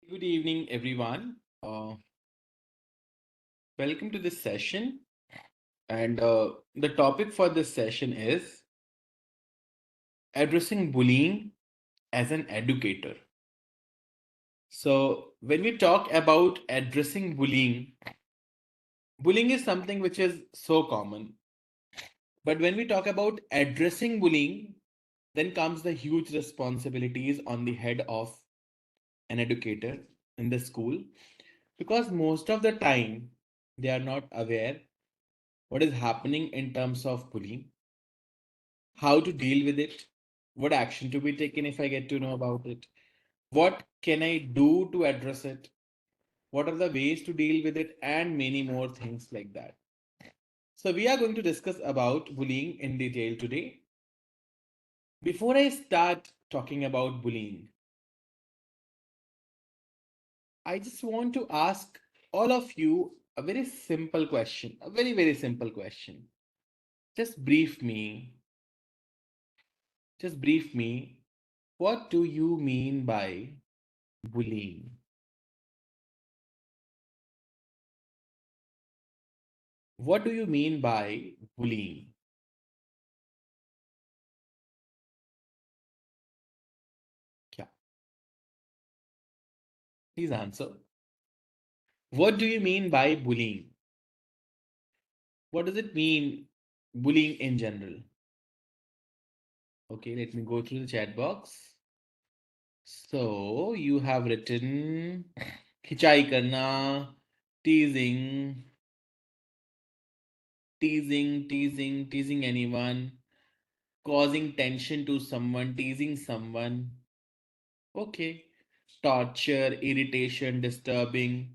Good evening, everyone. Welcome to this session. And the topic for this session is addressing bullying as an educator. So, when we talk about addressing bullying, bullying is something which is so common. But when we talk about addressing bullying, then comes the huge responsibilities on the head of an educator in the school because most of the time they are not aware what is happening in terms of bullying, how to deal with it, what action to be taken if I get to know about it, what can I do to address it, what are the ways to deal with it, and many more things like that. So, we are going to discuss about bullying in detail today. Before I start talking about bullying, I just want to ask all of you a very simple question, a very, very simple question. Just brief me, just brief me. What do you mean by bullying? What do you mean by bullying? Yeah, please answer. What do you mean by bullying? What does it mean, bullying in general? Okay, let me go through the chat box. So you have written खिंचाई करना, teasing, teasing anyone, causing tension to someone, teasing someone. Okay, torture, irritation, disturbing,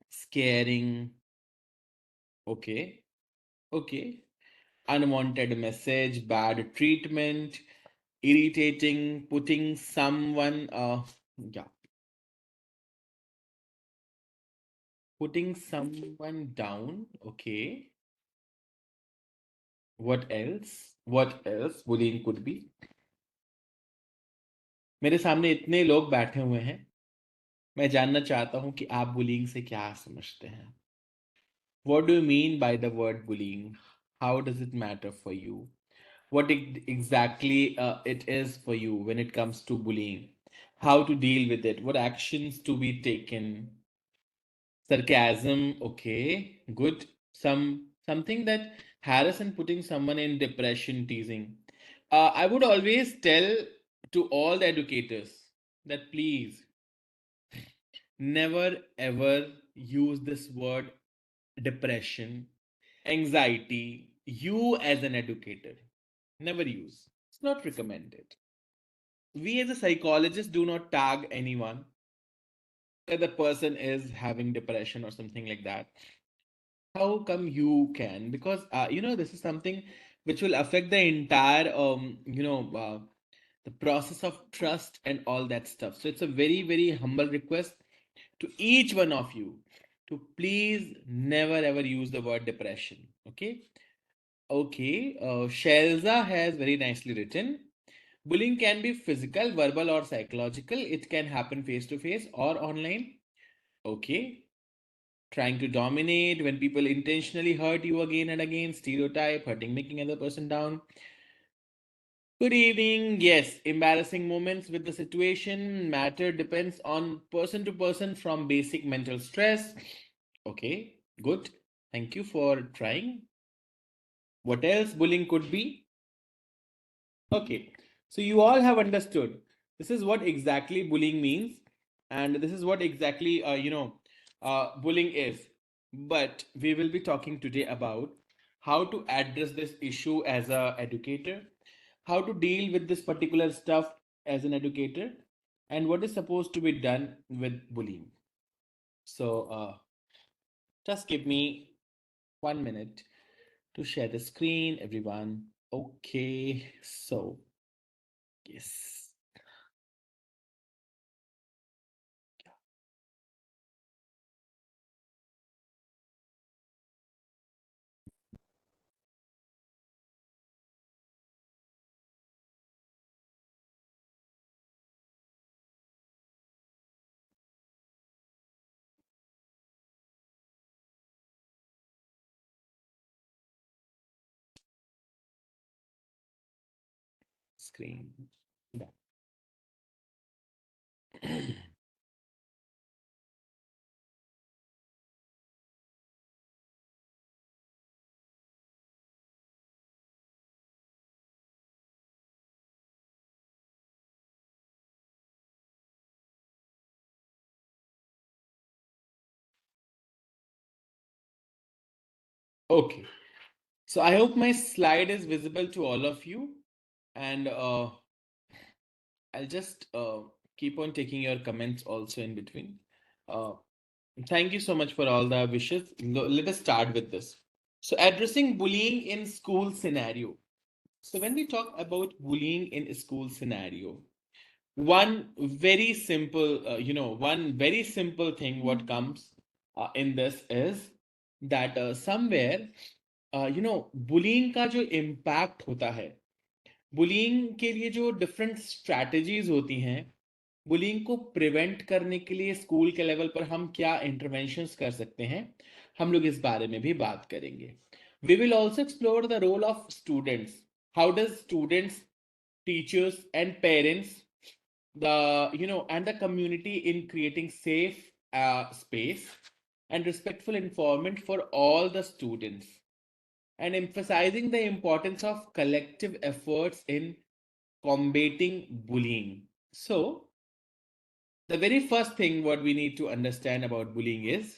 scaring. Okay, okay. Unwanted message, bad treatment, irritating, putting someone, yeah, putting someone down. Okay. What else? What else? Bullying could be. मेरे सामने इतने लोग बैठे हुए हैं मैं जानना चाहता हूं कि आप बुलिंग से क्या समझते हैं What do you mean by the word bullying? How does it matter for you? What exactly it is for you when it comes to bullying? How to deal with it? What actions to be taken? Sarcasm, okay, good. Something that harass and putting someone in depression, teasing. I would always tell to all the educators that please never ever use this word depression, anxiety, you as an educator. Never use. It's not recommended. We as a psychologist do not tag anyone that the person is having depression or something like that. How come you can? Because this is something which will affect the entire the process of trust and all that stuff. So it's a very, very humble request to each one of you to please never ever use the word depression. Okay. Okay. Shelza has very nicely written. Bullying can be physical, verbal, or psychological. It can happen face to face or online. Okay. Trying to dominate when people intentionally hurt you again and again, stereotype, hurting, making other person down. Good evening. Yes, embarrassing moments with the situation matter depends on person to person from basic mental stress. Okay, good. Thank you for trying. What else bullying could be? Okay, so you all have understood. This is what exactly bullying means, and this is what exactly bullying is. But we will be talking today about how to address this issue as a educator, how to deal with this particular stuff as an educator, and what is supposed to be done with bullying. So, just give me 1 minute to share the screen, everyone. Okay, so yes. screen. Okay, so I hope my slide is visible to all of you, and I'll just keep on taking your comments also in between. Uh, Thank you so much for all the wishes. Let us start with this. So, addressing bullying in school scenario. So, when we talk about bullying in a school scenario, one very simple thing what comes in this is that somewhere, bullying का जो impact होता है, bullying के लिए जो different strategies होती हैं, bullying को प्रिवेंट करने के लिए स्कूल के लेवल पर हम क्या इंटरवेंशंस कर सकते हैं, हम लोग इस बारे में भी बात करेंगे. We will also explore the role of students. How does students, teachers and parents, and the community in creating safe space and respectful environment for all the students, and emphasizing the importance of collective efforts in combating bullying. So, the very first thing what we need to understand about bullying is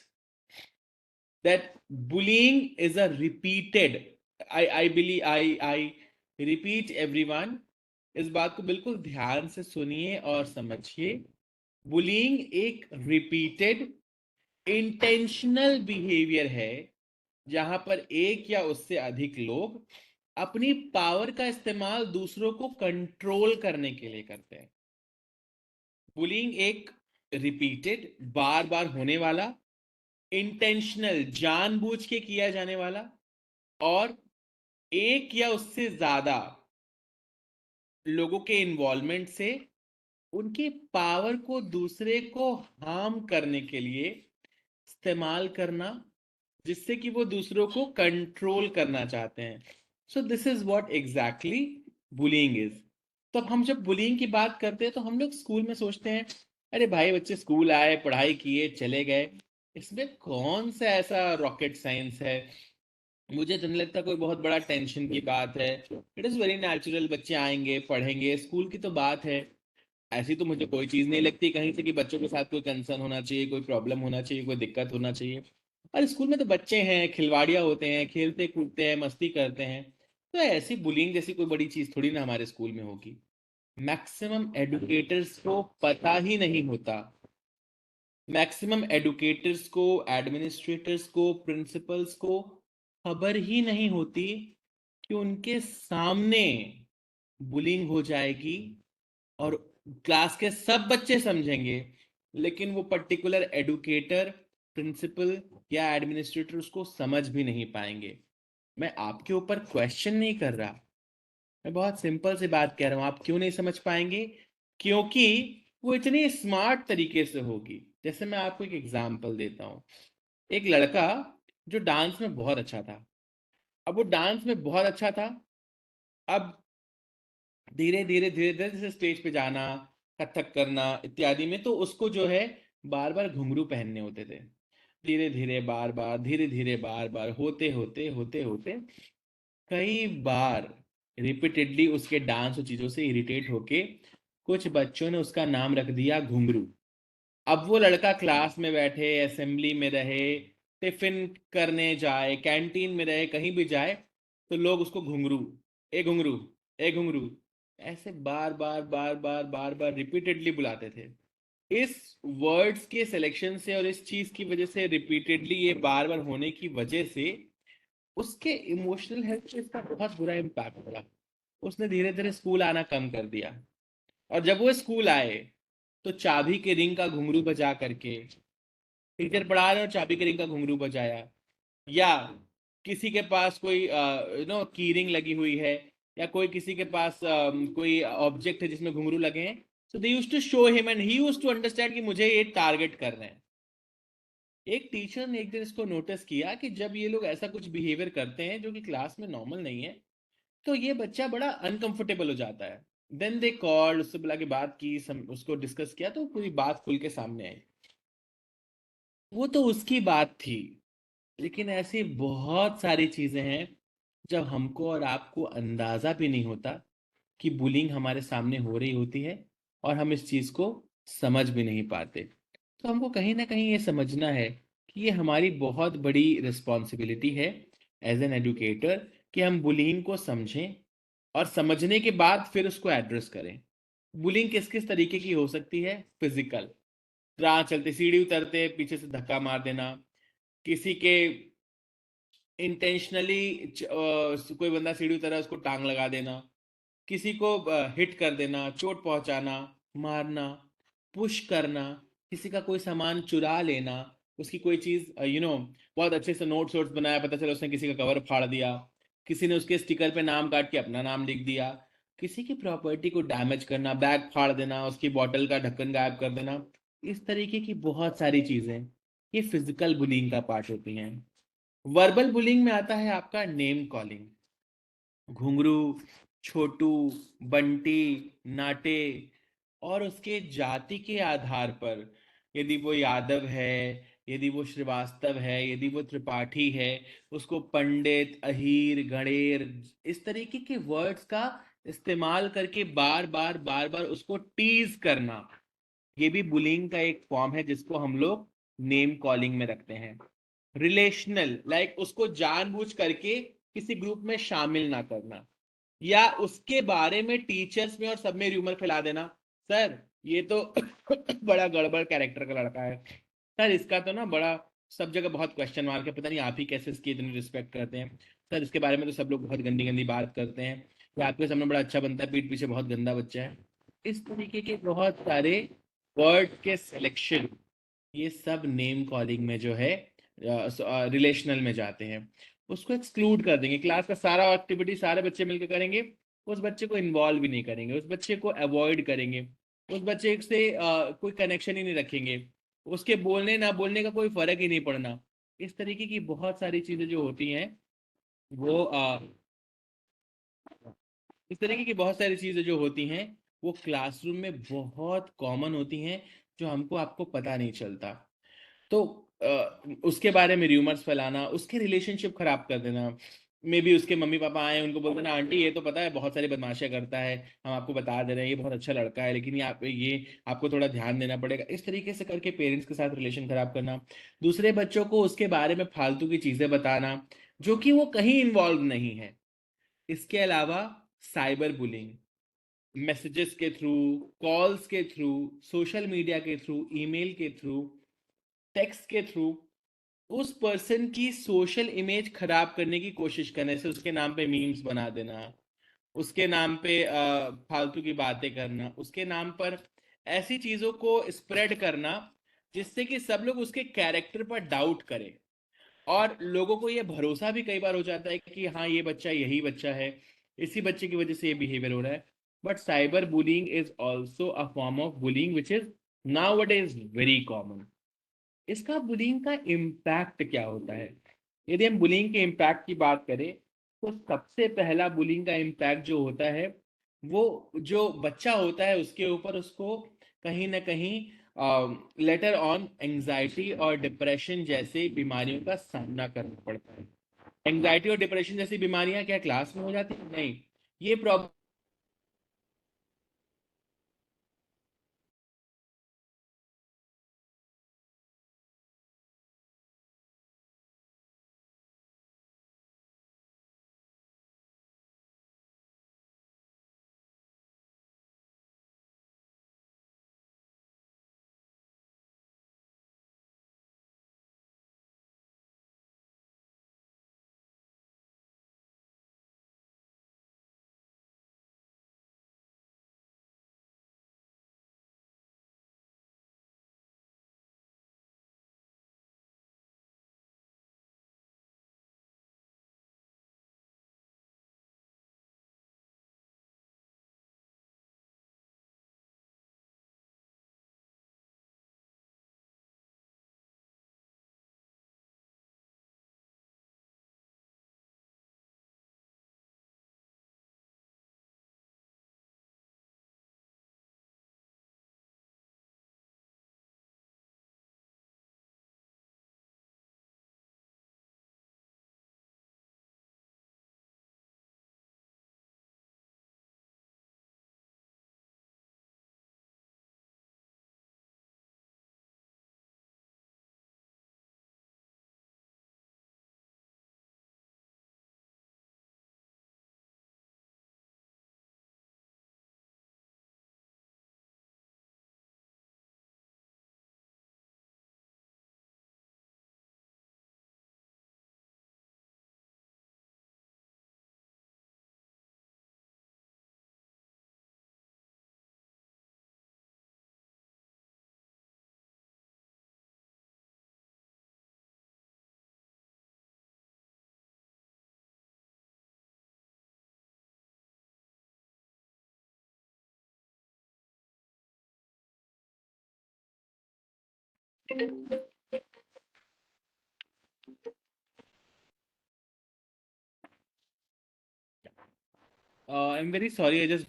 that bullying is a repeated, I believe, I repeat everyone, इस बात को बिल्कुल ध्यान से सुनिए और समझिए. Bullying एक रिपीटेड इंटेंशनल बिहेवियर है जहां पर एक या उससे अधिक लोग अपनी पावर का इस्तेमाल दूसरों को कंट्रोल करने के लिए करते हैं. बुलिंग एक रिपीटेड, बार बार होने वाला, इंटेंशनल, जानबूझ के किया जाने वाला, और एक या उससे ज्यादा लोगों के इन्वॉल्वमेंट से उनकी पावर को दूसरे को हार्म करने के लिए इस्तेमाल करना, जिससे कि वो दूसरों को कंट्रोल करना चाहते हैं. So this is what exactly bullying is. तो हम जब बुलिंग की बात करते हैं तो हम लोग स्कूल में सोचते हैं, अरे भाई बच्चे स्कूल आए, पढ़ाई किए, चले गए, इसमें कौन सा ऐसा रॉकेट साइंस है, मुझे तो नहीं लगता कोई बहुत बड़ा टेंशन की बात है, इट इज वेरी नेचुरल, बच्चे आएंगे पढ़ेंगे, स्कूल की तो बात है. ऐसी तो मुझे कोई चीज नहीं लगती कहीं से कि बच्चों के साथ कोई कंसर्न होना चाहिए, कोई प्रॉब्लम होना चाहिए, कोई दिक्कत होना चाहिए. और स्कूल में तो बच्चे हैं, खिलवाड़िया होते हैं, खेलते कूदते हैं, मस्ती करते हैं, तो ऐसी बुलिंग जैसी कोई बड़ी चीज थोड़ी ना हमारे स्कूल में होगी. मैक्सिमम एडुकेटर्स को पता ही नहीं होता, मैक्सिमम एडुकेटर्स को, एडमिनिस्ट्रेटर्स को, प्रिंसिपल्स को खबर ही नहीं होती कि उनके सामने बुलिंग हो जाएगी और क्लास के सब बच्चे समझेंगे, लेकिन वो पर्टिकुलर एडुकेटर, प्रिंसिपल या एडमिनिस्ट्रेटर उसको समझ भी नहीं पाएंगे. मैं आपके ऊपर क्वेश्चन नहीं कर रहा, मैं बहुत सिंपल सी बात कह रहा हूं. आप क्यों नहीं समझ पाएंगे? क्योंकि वो इतनी स्मार्ट तरीके से होगी. जैसे मैं आपको एक एग्जांपल देता हूं. एक लड़का जो डांस में बहुत अच्छा था, अब वो डांस में बहुत अच्छा था, अब धीरे धीरे धीरे धीरे जैसे स्टेज पे जाना, कथक करना इत्यादि में, तो उसको जो है बार बार घुंघरू पहनने होते थे. धीरे धीरे बार बार, धीरे धीरे बार बार, होते होते होते होते कई बार रिपीटेडली उसके डांस और चीजों से इरिटेट होके कुछ बच्चों ने उसका नाम रख दिया घुंघरू. अब वो लड़का क्लास में बैठे, असेंबली में रहे, टिफिन करने जाए, कैंटीन में रहे, कहीं भी जाए, तो लोग उसको घुंघरू, ए घुंघरू, ए घुंघरू, ऐसे बार बार बार बार बार बार रिपीटेडली बुलाते थे. इस वर्ड्स के सिलेक्शन से और इस चीज की वजह से, रिपीटेडली ये बार बार होने की वजह से, उसके इमोशनल हेल्थ पे इसका बहुत बुरा इम्पैक्ट पड़ा. उसने धीरे धीरे स्कूल आना कम कर दिया, और जब वो स्कूल आए तो चाबी के रिंग का घुंघरू बजा करके, टीचर पढ़ा रहे और चाबी के रिंग का घुंघरू बजाया, या किसी के पास कोई की रिंग लगी हुई है, या कोई किसी के पास कोई ऑब्जेक्ट है जिसमें घुंघरू लगे हैं, so they used to show him and he used to understand कि मुझे ये टारगेट कर रहे हैं. एक टीचर ने एक दिन इसको नोटिस किया कि जब ये लोग ऐसा कुछ बिहेवियर करते हैं जो कि क्लास में नॉर्मल नहीं है, तो ये बच्चा बड़ा अनकंफर्टेबल हो जाता है. देन दे कॉल्ड, उससे बुला के बात की, उसको डिस्कस किया, तो पूरी बात खुल के सामने आई। वो तो उसकी बात थी, लेकिन ऐसी बहुत सारी चीजें हैं जब हमको और आपको अंदाजा भी नहीं होता कि बुलिंग हमारे सामने हो रही होती है, और हम इस चीज को समझ भी नहीं पाते। तो हमको कहीं ना कहीं ये समझना है कि ये हमारी बहुत बड़ी रिस्पॉन्सिबिलिटी है एज एन एडुकेटर, कि हम बुलिंग को समझें और समझने के बाद फिर उसको एड्रेस करें। बुलिंग किस किस तरीके की हो सकती है? फिजिकल, राह चलते सीढ़ी उतरते पीछे से धक्का मार देना, किसी के इंटेंशनली कोई बंदा सीढ़ी उतरा उसको टांग लगा देना, किसी को हिट कर देना, चोट पहुंचाना, मारना, पुश करना, किसी का कोई सामान चुरा लेना, उसकी कोई चीज बहुत अच्छे से नोट्स वोट्स बनाया, पता चला उसने किसी का कवर फाड़ दिया, किसी ने उसके स्टिकर पे नाम काट के अपना नाम लिख दिया, किसी की प्रॉपर्टी को डैमेज करना, बैग फाड़ देना, उसकी बॉटल का ढक्कन गायब कर देना, इस तरीके की बहुत सारी चीजें ये फिजिकल बुलिंग का पार्ट होती हैं। वर्बल बुलिंग में आता है आपका नेम कॉलिंग, घुंगरू, छोटू, बंटी, नाटे, और उसके जाति के आधार पर, यदि वो यादव है, यदि वो श्रीवास्तव है, यदि वो त्रिपाठी है, उसको पंडित, अहीर, गणेर, इस तरीके के वर्ड्स का इस्तेमाल करके बार बार बार बार उसको टीज करना, ये भी बुलिंग का एक फॉर्म है जिसको हम लोग नेम कॉलिंग में रखते हैं। रिलेशनल, लाइक उसको जानबूझ करके किसी ग्रुप में शामिल ना करना, या उसके बारे में टीचर्स में और सब में र्यूमर फैला देना, सर ये तो बड़ा गड़बड़ कैरेक्टर का लड़का है, सर इसका तो ना बड़ा सब जगह बहुत क्वेश्चन मार्क है, पता नहीं आप ही कैसे इसकी इतनी रिस्पेक्ट करते हैं, सर इसके बारे में तो सब लोग बहुत गंदी गंदी बात करते हैं, या आपके सामने बड़ा अच्छा बनता है, पीठ पीछे बहुत गंदा बच्चा है। इस तरीके के बहुत सारे वर्ड के सिलेक्शन, ये सब नेम कॉलिंग में जो है रिलेशनल में जाते हैं। उसको एक्सक्लूड कर देंगे, क्लास का सारा एक्टिविटी सारे बच्चे मिलकर करेंगे, उस बच्चे को इन्वॉल्व भी नहीं करेंगे, उस बच्चे को अवॉइड करेंगे, उस बच्चे से कोई कनेक्शन ही नहीं रखेंगे, उसके बोलने ना बोलने का कोई फर्क ही नहीं पड़ना। इस तरीके की बहुत सारी चीजें जो होती हैं वो इस तरीके की बहुत सारी चीजें जो होती हैं वो क्लासरूम में बहुत कॉमन होती हैं, जो हमको आपको पता नहीं चलता। तो उसके बारे में र्यूमर्स फैलाना, उसके रिलेशनशिप खराब कर देना, मे बी उसके मम्मी पापा आए उनको बोल देना, आंटी ये तो पता है बहुत सारी बदमाशियां करता है, हम आपको बता दे रहे हैं ये बहुत अच्छा लड़का है, लेकिन ये आपको थोड़ा ध्यान देना पड़ेगा, इस तरीके से करके पेरेंट्स के साथ रिलेशन खराब करना, दूसरे बच्चों को उसके बारे में फालतू की चीजें बताना जो कि वो कहीं इन्वॉल्व नहीं है। इसके अलावा साइबर बुलिंग, मैसेजेस के थ्रू, कॉल्स के थ्रू, सोशल मीडिया के थ्रू, ईमेल के थ्रू, टेक्स्ट के थ्रू उस पर्सन की सोशल इमेज खराब करने की कोशिश करने से, उसके नाम पे मीम्स बना देना, उसके नाम पे फालतू की बातें करना, उसके नाम पर ऐसी चीजों को स्प्रेड करना जिससे कि सब लोग उसके कैरेक्टर पर डाउट करें, और लोगों को ये भरोसा भी कई बार हो जाता है कि हाँ ये बच्चा यही बच्चा है, इसी बच्चे की वजह से ये बिहेवियर हो रहा है। But cyber bullying is also a form of bullying which is now what is very common. इसका बुलिंग का इम्पैक्ट क्या होता है? यदि हम बुलिंग के इम्पैक्ट की बात करें, तो सबसे पहला बुलिंग का इम्पैक्ट जो होता है वो जो बच्चा होता है उसके ऊपर उसको कहीं ना कहीं लेटर ऑन एंजाइटी और डिप्रेशन जैसे बीमारियों का सामना करना पड़ता है। एंजाइटी और डिप्रेशन जैसी बीमारियां क्या क्लास में हो जाती है? नहीं, ये problem I'm very sorry. I just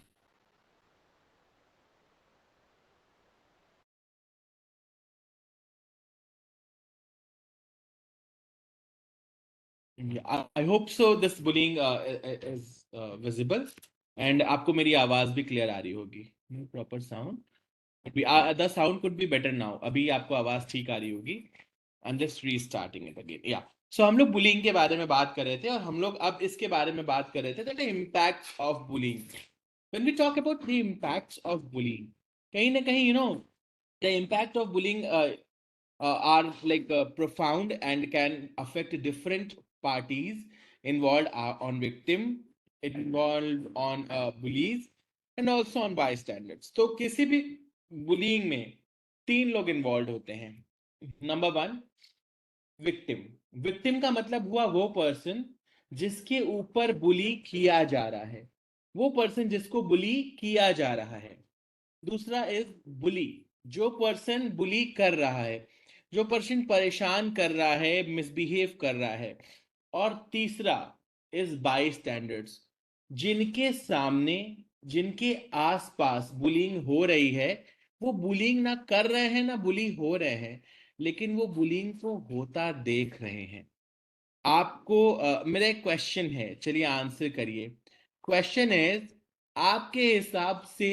yeah, I hope so. This bullying is visible, and आपको मेरी आवाज भी क्लियर आ रही होगी. No proper sound. The sound could be better now. अभी आपको आवाज ठीक आ रही होगी. I'm just restarting it again. Yeah. So हम लोग बुलिंग के बारे में बात कर रहे थे और हम लोग अब इसके बारे में बात कर रहे थे that the impacts of bullying. When we talk about the impacts of bullying, कहीं ना कहीं the impact of bullying are like profound and can affect different parties involved on victim, involved on bullies and also on bystanders. तो किसी भी bullying में तीन लोग involved होते हैं. Number one, victim. विक्टिम का मतलब हुआ वो पर्सन जिसके ऊपर बुली किया जा रहा है, वो पर्सन जिसको बुली किया जा रहा है. दूसरा इज बुली, जो पर्सन बुली कर रहा है, जो पर्सन परेशान कर रहा है, मिसबिहेव कर रहा है. और तीसरा इज बाई स्टैंडर्ड्स, जिनके सामने, जिनके आसपास बुलिंग हो रही है, वो बुलिंग ना कर रहे हैं ना बुली हो रहे हैं, लेकिन वो बुलिंग को होता देख रहे हैं. आपको मेरा एक क्वेश्चन है, चलिए आंसर करिए. क्वेश्चन इज, आपके हिसाब से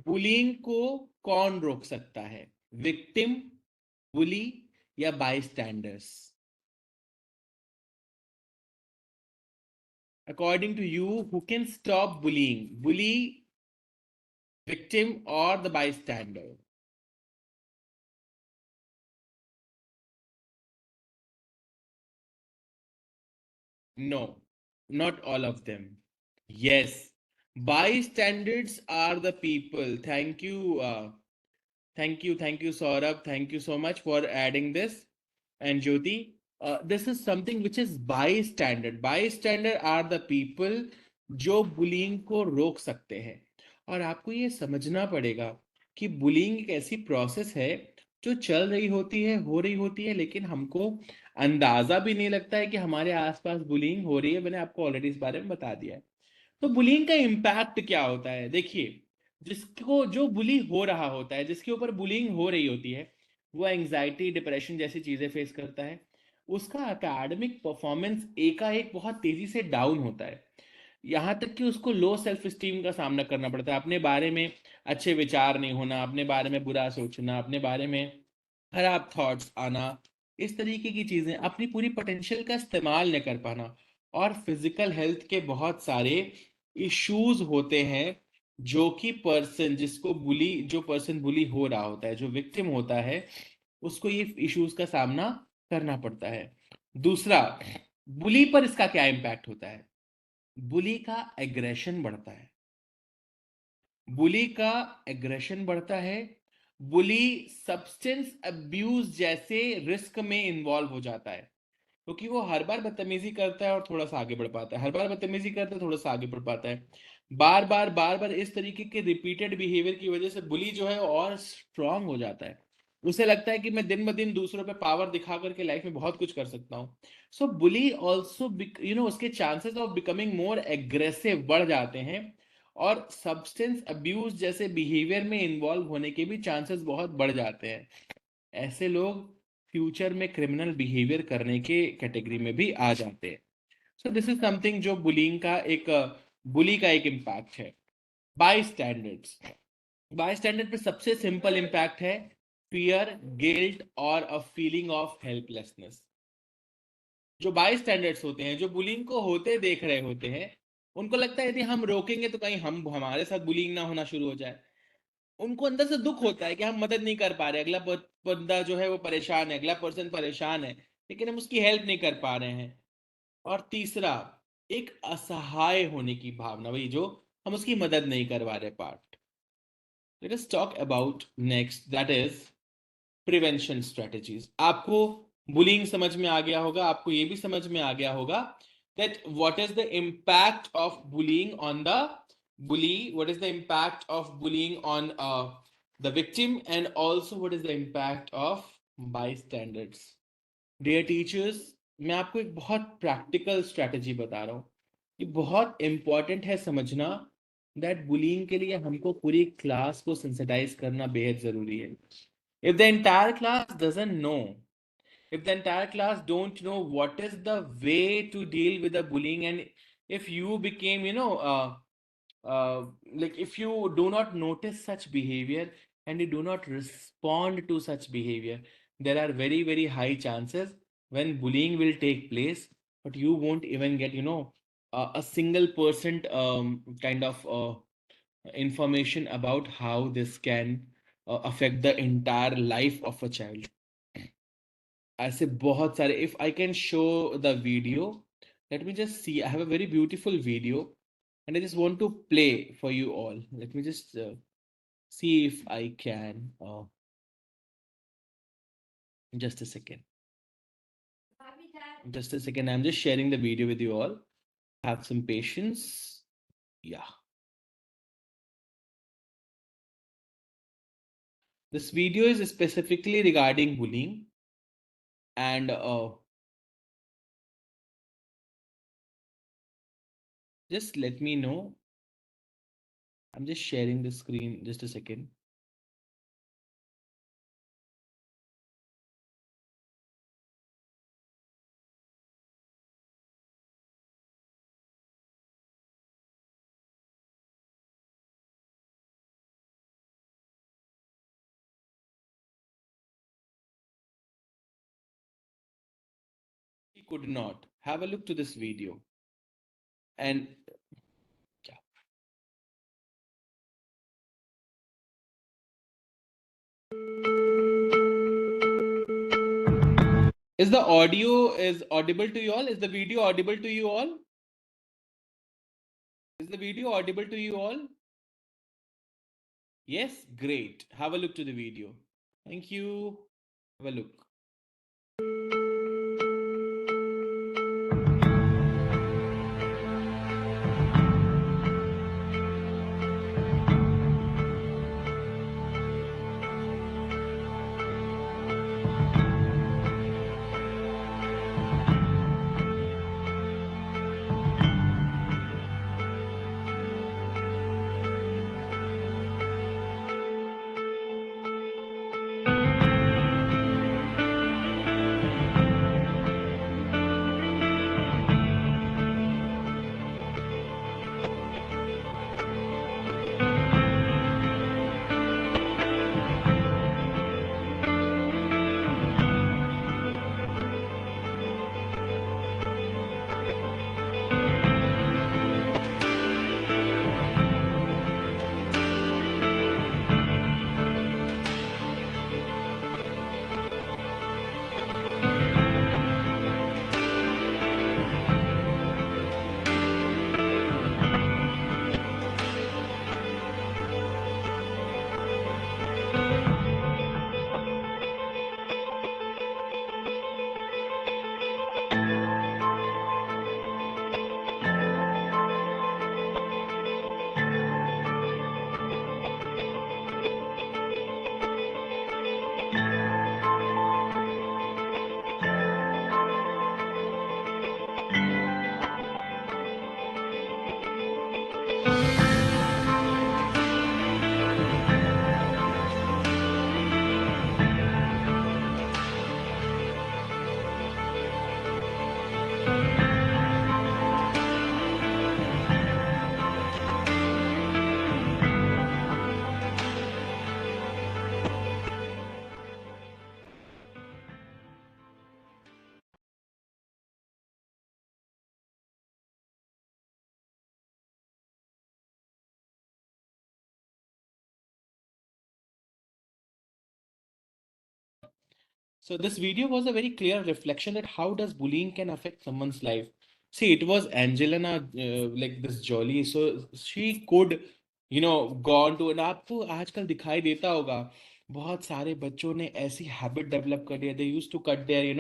बुलिंग को कौन रोक सकता है? विक्टिम, बुली या bystanders? According to you, who can stop bullying? Bully, victim or the bystander? No, not all of them. Yes, bystanders are the people. Thank you, Saurabh. Thank you so much for adding this. And Jyoti, this is something which is bystander. Bystander are the people जो bullying को रोक सकते हैं. और आपको ये समझना पड़ेगा कि बुलिंग एक ऐसी प्रोसेस है जो चल रही होती है, हो रही होती है, लेकिन हमको अंदाजा भी नहीं लगता है कि हमारे आसपास बुलिंग हो रही है. मैंने आपको ऑलरेडी इस बारे में बता दिया है. तो बुलिंग का इम्पैक्ट क्या होता है? देखिए, जिसको जो बुली हो रहा होता है, जिसके ऊपर बुलिंग हो रही होती है, वो एंग्जाइटी, डिप्रेशन जैसी चीजें फेस करता है. उसका एकेडमिक परफॉर्मेंस एकाएक बहुत तेजी से डाउन होता है. यहाँ तक कि उसको लो सेल्फ स्टीम का सामना करना पड़ता है. अपने बारे में अच्छे विचार नहीं होना, अपने बारे में बुरा सोचना, अपने बारे में खराब थॉट्स आना, इस तरीके की चीजें, अपनी पूरी पोटेंशियल का इस्तेमाल नहीं कर पाना. और फिजिकल हेल्थ के बहुत सारे इश्यूज होते हैं जो कि पर्सन जिसको बुली, जो पर्सन बुली हो रहा होता है, जो विक्टिम होता है, उसको ये इश्यूज का सामना करना पड़ता है. दूसरा, बुली पर इसका क्या इम्पैक्ट होता है? बुली का एग्रेशन बढ़ता है. बुली का एग्रेशन बढ़ता है. बुली सब्सटेंस अब्यूज जैसे रिस्क में इन्वॉल्व हो जाता है, क्योंकि वो हर बार बदतमीजी करता है और थोड़ा सा आगे बढ़ पाता है, हर बार बदतमीजी करता है, थोड़ा सा आगे बढ़ पाता है. बार बार इस तरीके के रिपीटेड बिहेवियर की वजह से बुली जो है और स्ट्रांग हो जाता है. उसे लगता है कि मैं दिन ब दिन दूसरों पे पावर दिखा करके लाइफ में बहुत कुछ कर सकता हूँ. सो बुली ऑल्सो, उसके chances of becoming more aggressive बढ़ जाते हैं. और सब्सटेंस अब्यूज जैसे बिहेवियर में इन्वॉल्व होने के भी चांसेस बहुत बढ़ जाते हैं. ऐसे लोग फ्यूचर में क्रिमिनल बिहेवियर करने के कैटेगरी में भी आ जाते हैं. सो दिस इज समथिंग जो बुलिंग का एक, बुली का एक इम्पैक्ट है. बाय स्टैंडर्ड्स, बाय स्टैंडर्ड पे सबसे सिंपल इम्पैक्ट है फियर, गिल्ट और अ फीलिंग ऑफ हेल्पलेसनेस. जो बाय स्टैंडर्ड्स होते हैं, जो बुलिंग को होते देख रहे होते हैं, उनको लगता है यदि हम रोकेंगे तो कहीं हम हमारे साथ बुलिंग ना होना शुरू हो जाए. उनको अंदर से दुख होता है कि हम मदद नहीं कर पा रहे, अगला बंदा जो है वो परेशान है, अगला पर्सन परेशान है, लेकिन हम उसकी हेल्प नहीं कर पा रहे हैं. और तीसरा, एक असहाय होने की भावना, वही जो हम उसकी मदद नहीं कर पा रहे part. Let us talk about next, that is prevention strategies. आपको बुलिंग समझ में आ गया होगा, आपको ये भी समझ में आ गया होगा that what is the impact of bullying on the bully, what is the impact of bullying on the victim, and also what is the impact of bystanders. Dear teachers, मैं आपको एक बहुत प्रैक्टिकल स्ट्रैटेजी बता रहा हूँ. ये बहुत important है समझना दैट बुलिंग के लिए हमको पूरी क्लास को सेंसिटाइज करना बेहद जरूरी है. If the entire class doesn't know, if the entire class don't know what is the way to deal with the bullying, and if you became, like if you do not notice such behavior and you do not respond to such behavior, there are very very high chances when bullying will take place, but you won't even get, a single percent kind of information about how this can affect the entire life of a child. ऐसे बहुत सारे, if I can show the video, let me just see. I have a very beautiful video and I just want to play for you all. Let me just see if I can. Just a second. Just a second. I'm just sharing the video with you all. Have some patience. Yeah. This video is specifically regarding bullying, and just let me know. I'm just sharing the screen. Just a second. He could not. Have a look to this video. And yeah. Is the audio is audible to you all? Is the video audible to you all? Is the video audible to you all? Yes, great. Have a look to the video. Thank you. Have a look. So this video was a very clear reflection that how does bullying can affect someone's life. See, it was Angelina, like this Jolie. So she could, gone to, and आपको आजकल दिखाई देता होगा बहुत सारे बच्चों ने ऐसी हैबिट डेवलप कर लिया. दे यूज टू कट देयर,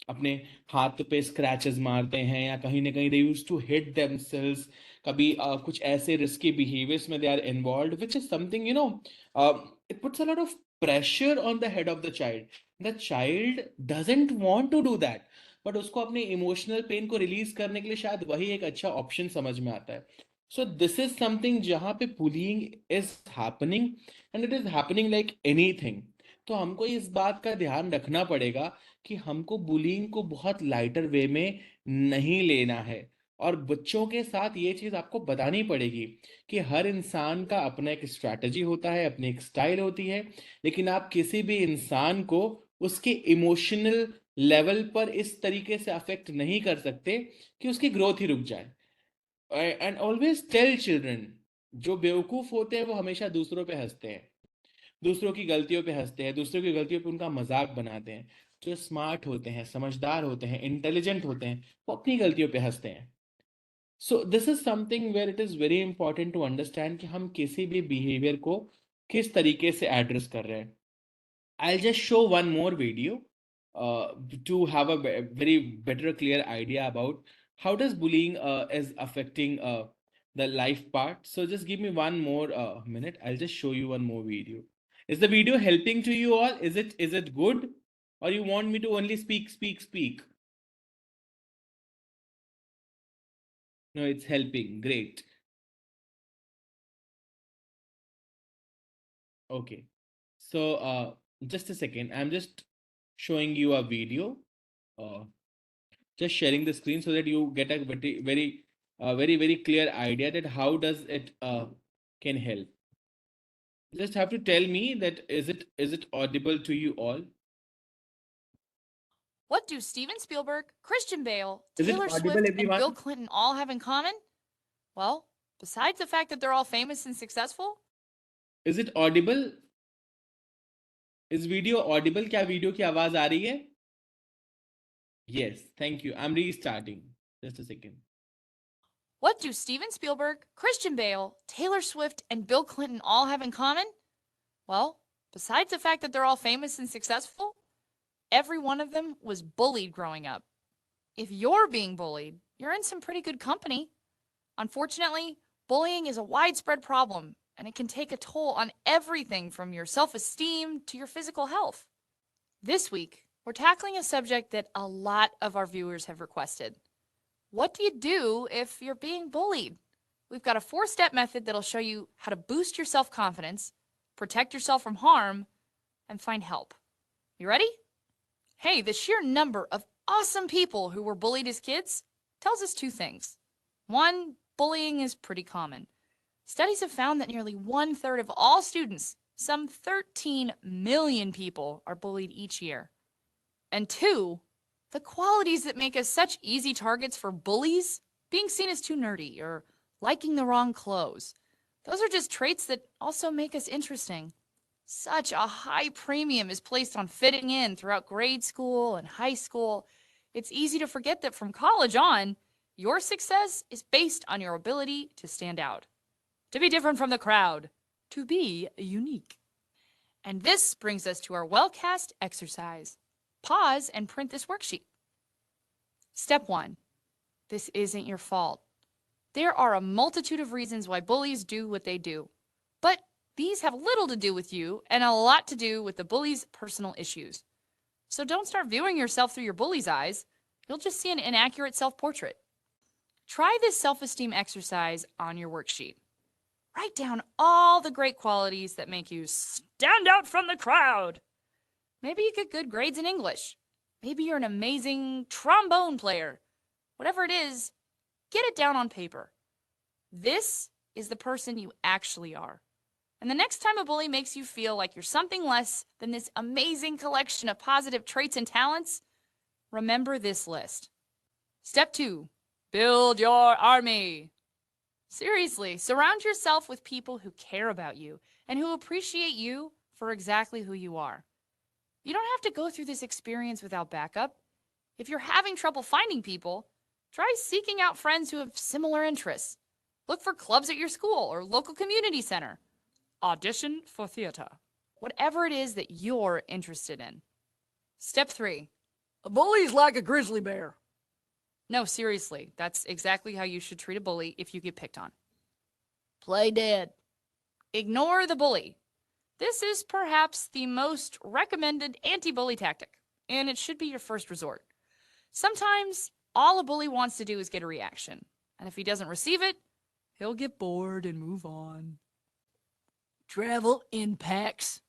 अपने हाथ पे स्क्रैचेस मारते हैं या कहीं ना कहीं they use to hit themselves. कभी कुछ ऐसे रिस्की बिहेवियर्स में they are involved, which is something, it puts a lot of pressure on the head of the child. The child doesn't want to do that, but उसको अपने emotional pain को release करने के लिए शायद वही एक अच्छा ऑप्शन समझ में आता है. सो दिस इज समथिंग जहाँ पे bullying is happening, and it is happening like anything. तो हमको इस बात का ध्यान रखना पड़ेगा कि हमको बुलिंग को बहुत लाइटर वे में नहीं लेना है. और बच्चों के साथ ये चीज आपको बतानी पड़ेगी कि हर इंसान का अपना एक स्ट्रैटेजी होता है, अपनी एक स्टाइल होती है, लेकिन आप किसी भी इंसान को उसके इमोशनल लेवल पर इस तरीके से अफेक्ट नहीं कर सकते कि उसकी ग्रोथ ही रुक जाए. एंड ऑलवेज टेल चिल्ड्रन, जो बेवकूफ होते हैं वो हमेशा दूसरों पे हंसते हैं, दूसरों की गलतियों पे हंसते हैं, दूसरों की गलतियों पे उनका मजाक बनाते हैं. जो स्मार्ट होते हैं, समझदार होते हैं, इंटेलिजेंट होते हैं, वो अपनी गलतियों पे हंसते हैं. So this is something where it is very important to understand कि हम किसी भी बिहेवियर को किस तरीके से एड्रेस कर रहे हैं. I'll just show one more video to have a very better clear idea about how does bullying is affecting the life part. So just give me one more minute. I'll just show you one more video. Is the video helping to you all? Is it good, or you want me to only speak? No, it's helping. Great. Okay. So just a second. I'm just showing you a video. Uh, just sharing the screen so that you get a very clear idea that how does it can help. Just have to tell me that is it audible to you all? What do Steven Spielberg, Christian Bale, Is it Taylor audible, Swift, and everyone? Bill Clinton all have in common? Well, besides the fact that they're all famous and successful, Is it audible? Is video audible? क्या video की आवाज आ रही है? Yes, thank you. I'm restarting. Just a second. what do Steven Spielberg, Christian Bale, Taylor Swift, and Bill Clinton all have in common? Well, besides the fact that they're all famous and successful, every one of them was bullied growing up. If you're being bullied, you're in some pretty good company. Unfortunately, bullying is a widespread problem, and it can take a toll on everything from your self esteem to your physical health. This week, we're tackling a subject that a lot of our viewers have requested. What do you do if you're being bullied? We've got a 4-step method that'll show you how to boost your self confidence, protect yourself from harm, and find help. You ready? Hey, the sheer number of awesome people who were bullied as kids tells us two things. One, bullying is pretty common. Studies have found that nearly 1/3 of all students, some 13 million people, are bullied each year. And two, the qualities that make us such easy targets for bullies, being seen as too nerdy or liking the wrong clothes, those are just traits that also make us interesting. Such a high premium is placed on fitting in throughout grade school and high school. It's easy to forget that from college on, your success is based on your ability to stand out, to be different from the crowd, to be unique. And this brings us to our well cast exercise. Pause and print this worksheet. Step 1. This isn't your fault. There are a multitude of reasons why bullies do what they do, but these have little to do with you and a lot to do with the bully's personal issues. So don't start viewing yourself through your bully's eyes. You'll just see an inaccurate self portrait. Try this self esteem exercise on your worksheet. Write down all the great qualities that make you stand out from the crowd. Maybe you get good grades in English. Maybe you're an amazing trombone player. Whatever it is, get it down on paper. This is the person you actually are. And the next time a bully makes you feel like you're something less than this amazing collection of positive traits and talents, remember this list. Step 2. Build your army. Seriously, surround yourself with people who care about you and who appreciate you for exactly who you are. You don't have to go through this experience without backup. If you're having trouble finding people, try seeking out friends who have similar interests. Look for clubs at your school or local community center. Audition for theater. Whatever it is that you're interested in. Step 3. A bully's like a grizzly bear. No, seriously, that's exactly how you should treat a bully if you get picked on. Play dead. Ignore the bully. This is perhaps the most recommended anti-bully tactic, and it should be your first resort. Sometimes all a bully wants to do is get a reaction, and if he doesn't receive it, he'll get bored and move on. Travel in packs.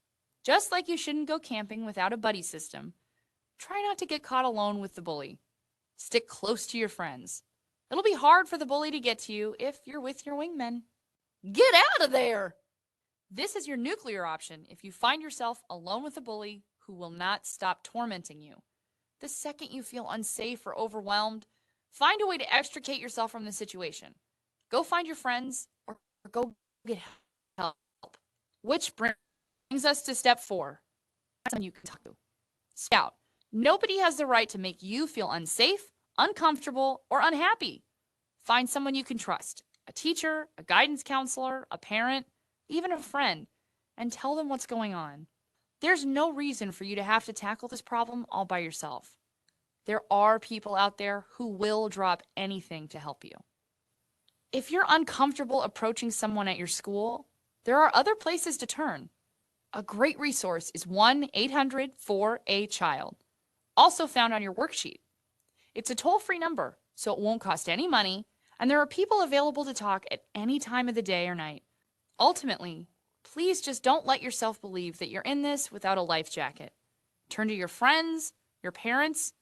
Just like you shouldn't go camping without a buddy system, try not to get caught alone with the bully. Stick close to your friends. It'll be hard for the bully to get to you if you're with your wingmen. Get out of there! This is your nuclear option if you find yourself alone with a bully who will not stop tormenting you. The second you feel unsafe or overwhelmed, find a way to extricate yourself from the situation. Go find your friends or go get help. Which brings us to step 4. Someone you can talk to. Scout. Nobody has the right to make you feel unsafe, uncomfortable, or unhappy. Find someone you can trust. A teacher, a guidance counselor, a parent, even a friend, and tell them what's going on. There's no reason for you to have to tackle this problem all by yourself. There are people out there who will drop anything to help you. If you're uncomfortable approaching someone at your school, there are other places to turn. A great resource is 1-800-4A-CHILD, also found on your worksheet. It's a toll-free number, so it won't cost any money, and there are people available to talk at any time of the day or night. Ultimately, please just don't let yourself believe that you're in this without a life jacket. Turn to your friends, your parents,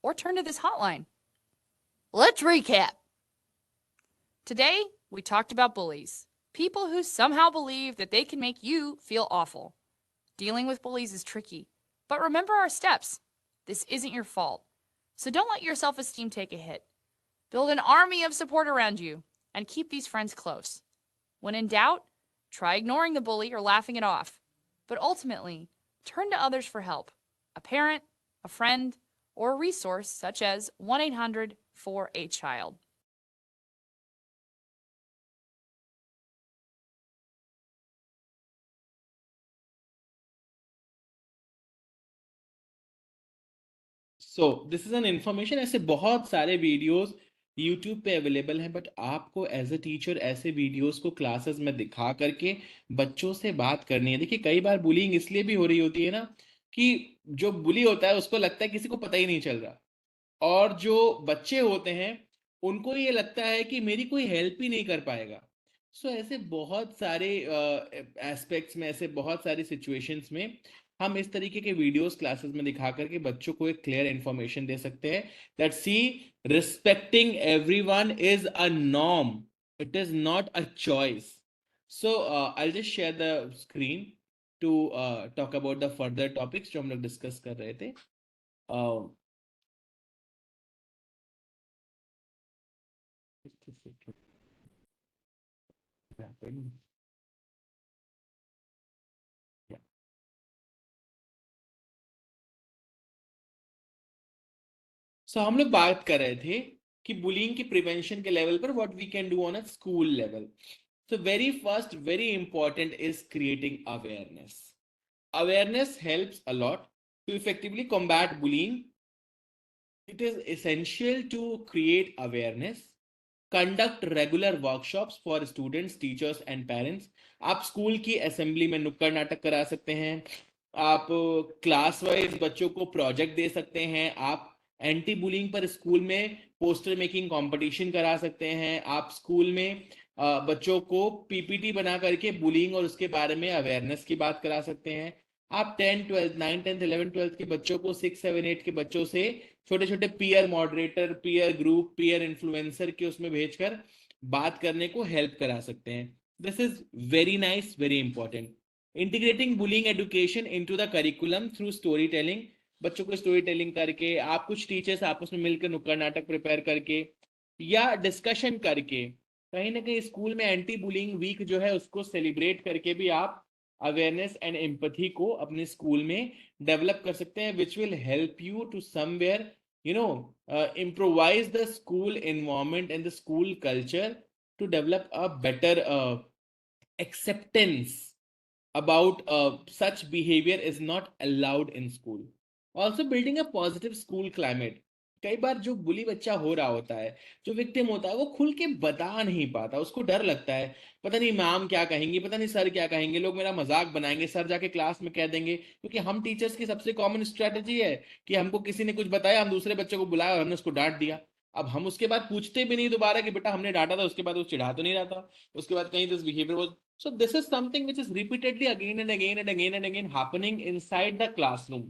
or turn to this hotline. Let's recap. Today, we talked about bullies, people who somehow believe that they can make you feel awful. Dealing with bullies is tricky, but remember our steps. This isn't your fault, so don't let your self-esteem take a hit. Build an army of support around you and keep these friends close. When in doubt, try ignoring the bully or laughing it off, but ultimately, turn to others for help, a parent, a friend, or a resource such as 1-800-4A-CHILD. So this is an information. ऐसे बहुत सारे videos YouTube पे available हैं, but आपको as a teacher ऐसे videos को classes में दिखा करके बच्चों से बात करनी है. देखिए, कई बार बुलिंग इसलिए भी हो रही होती है ना कि जो बुली होता है उसको लगता है किसी को पता ही नहीं चल रहा, और जो बच्चे होते हैं उनको ये लगता है कि मेरी कोई हेल्प ही नहीं कर पाएगा. सो ऐसे बहुत सारे एस्पेक्ट्स में, ऐसे बहुत सारी सिचुएशंस में हम इस तरीके के वीडियोस क्लासेस में दिखा करके बच्चों को एक क्लियर इंफॉर्मेशन दे सकते हैं that see respecting everyone is a norm, it is not a choice. So I just share the screen to talk about the further topics जो हम लोग डिस्कस कर रहे थे. happened. Yeah. So हम लोग बात कर रहे थे कि बुलिंग की प्रिवेंशन के लेवल पर what we can do on a school level. So very first, very important is creating awareness. Awareness helps a lot to effectively combat bullying. It is essential to create awareness, conduct regular workshops for students, teachers and parents. आप school की assembly में नुक्कड़ नाटक करा सकते हैं, आप class wise बच्चों को प्रोजेक्ट दे सकते हैं, आप एंटी बुलिंग पर स्कूल में पोस्टर मेकिंग कंपटीशन करा सकते हैं, आप स्कूल में बच्चों को पीपीटी बना करके बुलिंग और उसके बारे में अवेयरनेस की बात करा सकते हैं. आप 10, 12, 9, 10, 11, 12 के बच्चों को 6, 7, 8 के बच्चों से छोटे छोटे peer moderator, peer group, peer influencer के उसमें भेजकर बात करने को हेल्प करा सकते हैं. This is very nice, very important. Integrating bullying education into the curriculum through story telling. बच्चों को स्टोरी टेलिंग करके, आप कुछ टीचर्स आपस में मिलकर नुक्कड़ नाटक प्रिपेयर करके या डिस्कशन करके, कहीं ना कहीं स्कूल में एंटी बुलिंग वीक जो है उसको सेलिब्रेट करके भी आप अवेयरनेस एंड एम्पैथी को अपने स्कूल में डेवलप कर सकते हैं, which will help you to somewhere improvise the school environment and the school culture to develop a better acceptance about such behavior is not allowed in school. Also building a positive school climate. कई बार जो बुली बच्चा हो रहा होता है, जो victim होता है, वो खुल के बता नहीं पाता, उसको डर लगता है, पता नहीं मैम क्या कहेंगी, पता नहीं सर क्या कहेंगे, लोग मेरा मजाक बनाएंगे, सर जाके क्लास में कह देंगे। क्योंकि हम टीचर्स की सबसे कॉमन स्ट्रेटजी है कि हमको किसी ने कुछ बताया, हम दूसरे बच्चे को बुलाया और हमने उसको डांट दिया। अब हम उसके बाद पूछते भी नहीं दोबारा कि बेटा हमने डांटा था, उसके बाद वो चिढ़ा तो नहीं रहा था, उसके बाद कहीं this behaviour was. So this is something which is repeatedly again and again and again and again happening inside the classroom.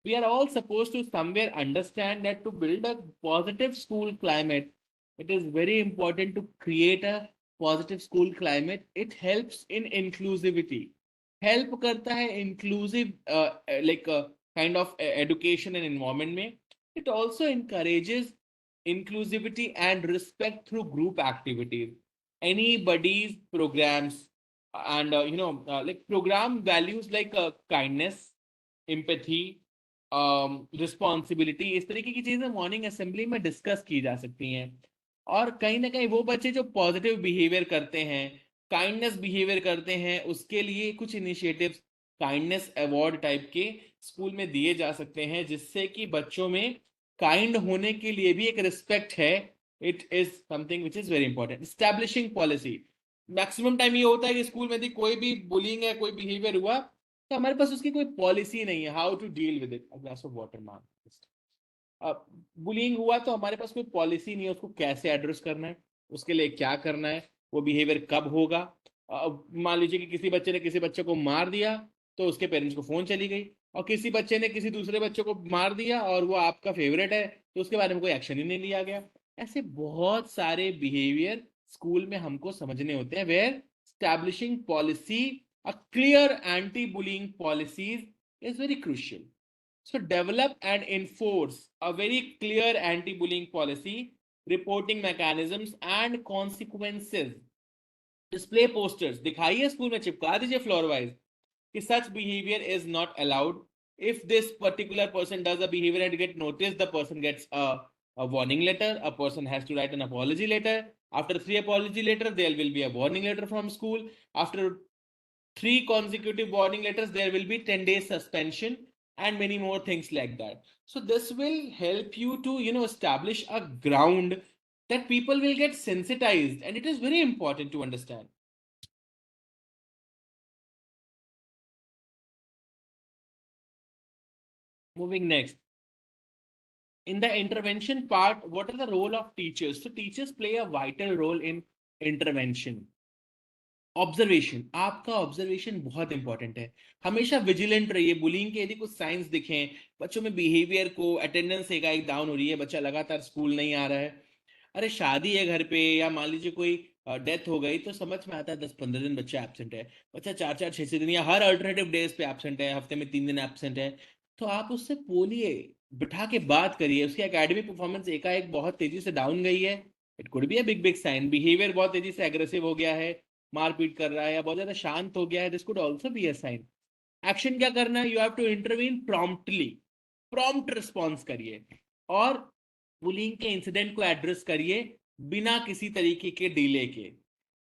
We are all supposed to somewhere understand that to build a positive school climate, it is very important to create a positive school climate. It helps in inclusivity. Help करता है inclusive like kind of education and environment में. It also encourages inclusivity and respect through group activities. Anybody's programs and like program values like kindness, empathy, responsibility, इस तरीके की चीजें morning assembly में discuss की जा सकती हैं। और कहीं ना कहीं वो बच्चे जो पॉजिटिव बिहेवियर करते हैं, काइंडनेस बिहेवियर करते हैं, उसके लिए कुछ इनिशिएटिव्स काइंडनेस अवार्ड टाइप के स्कूल में दिए जा सकते हैं, जिससे कि बच्चों में काइंड होने के लिए भी एक रिस्पेक्ट है। It is something which is very important. Establishing policy, maximum time ये होता है कि स्कूल में यदि कोई भी बुलिंग है, कोई बिहेवियर हुआ, तो हमारे पास उसकी कोई पॉलिसी नहीं है how to deal with it. Glass of water ma'am. अब बुलिंग हुआ तो हमारे पास कोई पॉलिसी नहीं है, उसको कैसे एड्रेस करना है, उसके लिए क्या करना है, वो बिहेवियर कब होगा। मान लीजिए कि किसी बच्चे ने किसी बच्चे को मार दिया, तो उसके पेरेंट्स को फोन चली गई, और किसी बच्चे ने किसी दूसरे बच्चे को मार दिया और वो आपका फेवरेट है, तो उसके बारे में कोई एक्शन ही नहीं लिया गया। ऐसे बहुत सारे बिहेवियर स्कूल में हमको समझने होते हैं, where establishing policy, a clear anti-bullying policies is very crucial. So develop and enforce a very clear anti-bullying policy, reporting mechanisms and consequences. Display posters, दिखाइए स्कूल में, चिपका दीजिए फ्लोर वाइज कि such behavior is not allowed. If this particular person does a behavior and get noticed, the person gets a warning letter. A person has to write an apology letter. After 3 apology letter, there will be a warning letter from school. After 3 consecutive warning letters, there will be 10 days suspension and many more things like that. So this will help you to establish a ground that people will get sensitized, and it is very important to understand. Moving next, in the intervention part, what are the role of teachers? So teachers play a vital role in intervention. Observation, आपका observation बहुत important है। हमेशा vigilant रहिए। Bullying के यदि कुछ science दिखें, बच्चों में बिहेवियर को, अटेंडेंस एकाएक डाउन हो रही है, बच्चा लगातार स्कूल नहीं आ रहा है, अरे शादी है घर पे, या मान लीजिए कोई डेथ हो गई, तो समझ में आता है 10-15 दिन बच्चा एब्सेंट है, बच्चा 4-4 6-6 दिन या हर अल्टरनेटिव डेज पे एब्सेंट है, हफ्ते में 3 दिन एब्सेंट है, तो आप उससे बोलिए, बिठा के बात करिए। उसकी एकेडमिक परफॉर्मेंस एकाएक बहुत तेजी से डाउन गई है, it could be a big big sign. Behaviour बहुत तेजी से एग्रेसिव हो गया है, मारपीट कर रहा है, या बहुत ज्यादा शांत हो गया है, this could also be a sign. Action क्या करना है? You have to intervene promptly, prompt response करिए, और बुलिंग के इंसिडेंट को एड्रेस करिए बिना किसी तरीके के डिले के।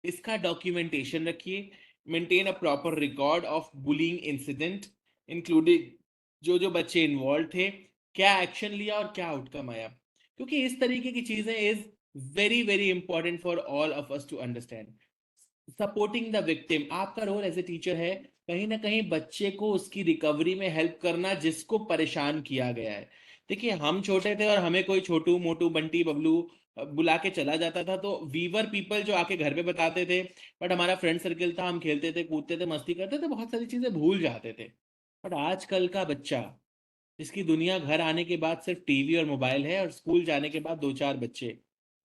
इसका डॉक्यूमेंटेशन रखिए, maintain a proper record of bullying incident, including जो जो बच्चे इन्वॉल्व थे, क्या एक्शन लिया और क्या आउटकम आया। क्योंकि इस तरीके की चीजें is very very important for all of us to understand. Supporting the victim, आपका रोल एज ए टीचर है कहीं ना कहीं बच्चे को उसकी रिकवरी में हेल्प करना, जिसको परेशान किया गया है। देखिए, हम छोटे थे और हमें कोई छोटू मोटू बंटी बबलू बुला के चला जाता था, तो वीवर पीपल जो आके घर पे बताते थे, बट हमारा फ्रेंड सर्किल था, हम खेलते थे, कूदते थे, मस्ती करते थे, बहुत सारी चीजें भूल जाते थे। बट आजकल का बच्चा, जिसकी दुनिया घर आने के बाद सिर्फ टीवी और मोबाइल है, और स्कूल जाने के बाद 2-4 बच्चे,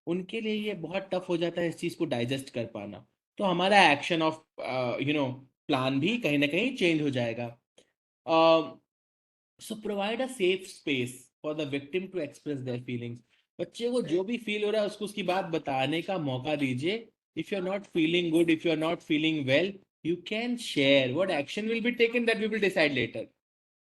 उनके लिए ये बहुत टफ हो जाता है इस चीज को डाइजेस्ट कर पाना। तो हमारा एक्शन ऑफ प्लान भी कहीं ना कहीं चेंज हो जाएगा। So provide a safe space for the victim to express their feelings. बच्चे को जो भी फील हो रहा है उसको उसकी बात बताने का मौका दीजिए। If you are not feeling good, if you are not feeling well, you can share. What action will be taken, that we will decide later,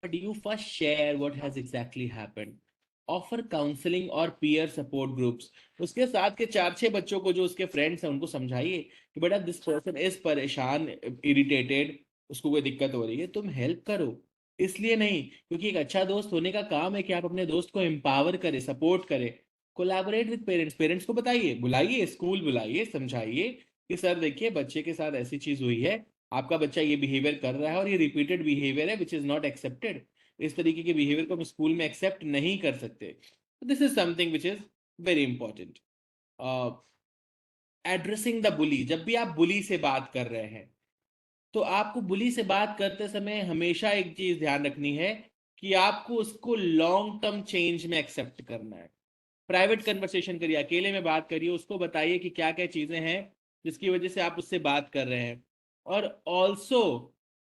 but you first share what has exactly happened. Offer counseling और peer support groups. उसके साथ के 4-6 बच्चों को जो उसके friends हैं उनको समझाइए कि बेटा दिस पर्सन इज परेशान, इरिटेटेड, उसको कोई दिक्कत हो रही है, तुम हेल्प करो। इसलिए नहीं, क्योंकि एक अच्छा दोस्त होने का काम है कि आप अपने दोस्त को एम्पावर करें, सपोर्ट करें, कोलैबोरेट विद पेरेंट्स। पेरेंट्स को बताइए, बुलाइए, स्कूल बुलाइए, समझाइए कि सर देखिए बच्चे के साथ ऐसी चीज हुई है, आपका बच्चा ये बिहेवियर कर रहा है और ये रिपीटेड बिहेवियर है विच इज नॉट एक्सेप्टेड। इस तरीके के बिहेवियर को हम स्कूल में एक्सेप्ट नहीं कर सकते। This is something which is very important. Addressing the बुली, जब भी आप बुली से बात कर रहे हैं तो आपको बुली से बात करते समय हमेशा एक चीज ध्यान रखनी है कि आपको उसको लॉन्ग टर्म चेंज में एक्सेप्ट करना है। प्राइवेट कन्वर्सेशन करिए, अकेले में बात करिए, उसको बताइए कि क्या क्या चीजें हैं जिसकी वजह से आप उससे बात कर रहे हैं। और ऑल्सो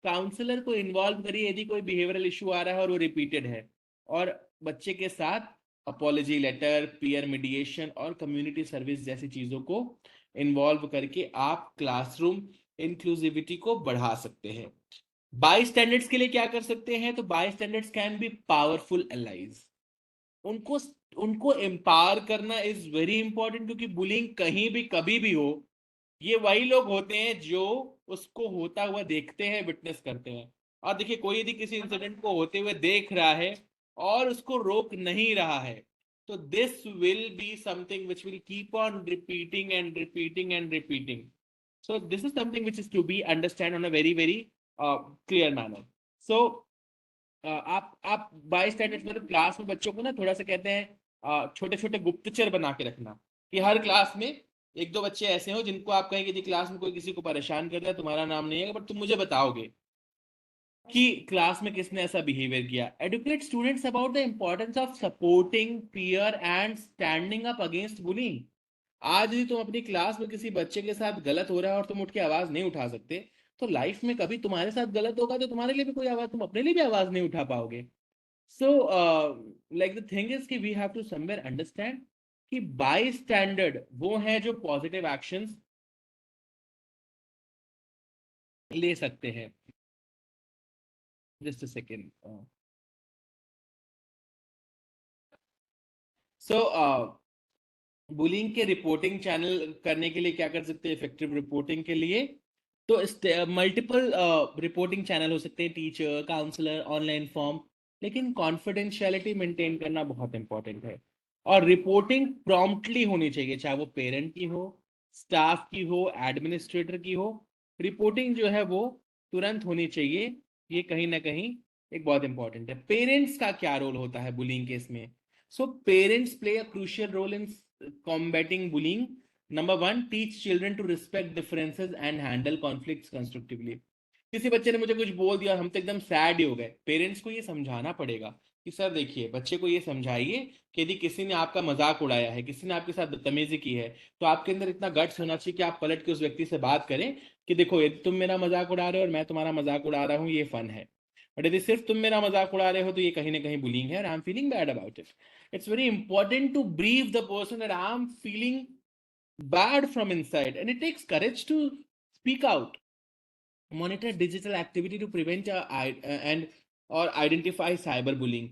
काउंसलर को इन्वॉल्व करिए यदि कोई बिहेवियरल इशू आ रहा है और वो रिपीटेड है। और बच्चे के साथ अपॉलॉजी लेटर, पीयर मीडिएशन और कम्युनिटी सर्विस जैसी चीजों को इन्वॉल्व करके आप क्लासरूम इंक्लूसिविटी को बढ़ा सकते हैं। बाई स्टैंडर्ड्स के लिए क्या कर सकते हैं? तो by standards can be powerful allies. उनको उनको एम्पावर करना इज वेरी इंपॉर्टेंट, क्योंकि बुलिंग कहीं भी कभी भी हो, ये वही लोग होते हैं जो उसको होता हुआ देखते हैं, विटनेस करते हैं। और देखिए, कोई यदि किसी इंसिडेंट को होते हुए देख रहा है और उसको रोक नहीं रहा है, तो this will be something which will keep on repeating and repeating and repeating. So this is something which is to be understand on a very very clear manner. So आप बाई स्टैंडर्ड्स मतलब class में बच्चों को ना थोड़ा सा कहते हैं छोटे छोटे गुप्तचर बना के रखना, कि हर क्लास में एक दो बच्चे ऐसे हो जिनको आप कहेंगे कि क्लास में कोई किसी को परेशान कर रहा है, तुम्हारा नाम नहीं है बट तुम मुझे बताओगे कि क्लास में किसने ऐसा बिहेवियर किया। Educate students about the importance of supporting peer and standing up against bullying. आज यदि तुम अपनी क्लास में किसी बच्चे के साथ गलत हो रहा है और तुम उठ के आवाज नहीं उठा सकते, तो लाइफ में कभी तुम्हारे साथ गलत होगा तो तुम्हारे लिए भी कोई आवाज, तुम अपने लिए भी आवाज नहीं उठा पाओगे। So like the thing is कि we have to somewhere understand कि बाय स्टैंडर्ड वो है जो पॉजिटिव एक्शंस ले सकते हैं। Just a second. So bullying के रिपोर्टिंग चैनल करने के लिए क्या कर सकते हैं? इफेक्टिव रिपोर्टिंग के लिए तो मल्टीपल रिपोर्टिंग चैनल हो सकते हैं, टीचर, काउंसलर, ऑनलाइन फॉर्म, लेकिन कॉन्फिडेंशियलिटी मेंटेन करना बहुत इंपॉर्टेंट है। और रिपोर्टिंग प्रॉम्प्टली होनी चाहिए, चाहे वो पेरेंट की हो, स्टाफ की हो, एडमिनिस्ट्रेटर की हो। रिपोर्टिंग जो है वो तुरंत होनी चाहिए। ये कहीं ना कहीं एक बहुत इंपॉर्टेंट है। पेरेंट्स का क्या रोल होता है बुलिंग केस में? So parents play a crucial role in combating bullying. Number one, teach children to respect differences and handle conflicts constructively. किसी बच्चे ने मुझे कुछ बोल दिया, हम तो एकदम सैड ही हो गए। पेरेंट्स को ये समझाना पड़ेगा कि सर देखिए, बच्चे को ये समझाइए कि यदि किसी ने आपका मजाक उड़ाया है, किसी ने आपके साथ बदतमीजी की है, तो आपके अंदर इतना गट्स होना चाहिए कि आप पलट के उस व्यक्ति से बात करें कि देखो, यदि तुम मेरा मजाक उड़ा रहे हो और मैं तुम्हारा मजाक उड़ा रहा हूँ, ये फन है। बट यदि सिर्फ तुम मेरा मजाक उड़ा रहे हो तो ये कहीं ना कहीं बुलिंग है, और I am feeling bad about it. It's very important to brief the person that I'm feeling bad from inside, and it takes courage to speak out. Monitor digital activity to prevent and or identify cyberbullying.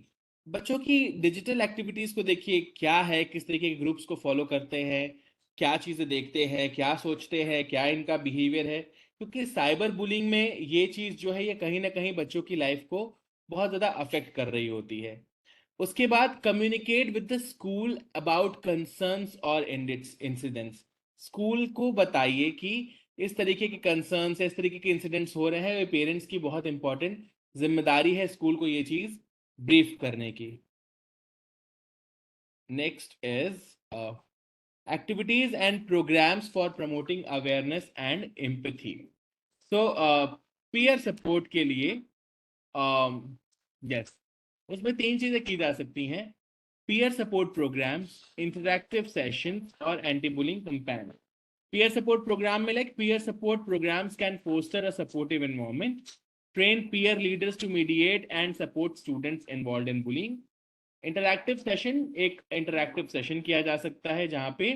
बच्चों की digital activities को देखिए, क्या है, किस तरीके के groups को फॉलो करते हैं, क्या चीजें देखते हैं, क्या सोचते हैं, क्या इनका बिहेवियर है, क्योंकि साइबर बुलिंग में ये चीज जो है ये कहीं ना कहीं बच्चों की लाइफ को बहुत ज्यादा अफेक्ट कर रही होती है। उसके बाद communicate with the school about concerns और इंसिडेंट्स। स्कूल को बताइए कि इस तरीके के कंसर्न्स, इस तरीके के इंसिडेंट्स हो रहे हैं, पेरेंट्स की बहुत इंपॉर्टेंट जिम्मेदारी है स्कूल को ये चीज ब्रीफ करने की। Next is activities and programs for promoting awareness and empathy. So peer support के लिए यस, उसमें तीन चीजें की जा सकती हैं: peer support programs, interactive sessions, or anti-bullying campaign. Peer support program में like peer support programs can foster a supportive environment, train peer leaders to mediate and support students involved in bullying. Interactive session, एक interactive session किया जा सकता है जहाँ पे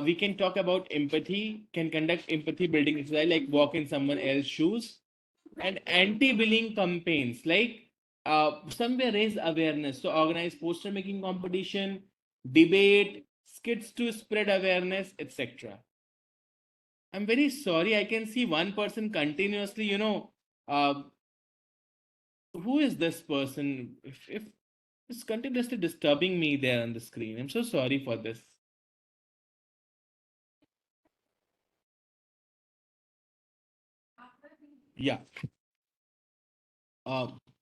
we can talk about empathy, can conduct empathy building exercise like walk in someone else's shoes, and anti-bullying campaigns like somewhere raise awareness. So organize poster making competition, debate, skits to spread awareness, etc. I'm very sorry, I can see one person continuously, Who is this person? If it's continuously disturbing me there on the screen, I'm so sorry for this. Yeah.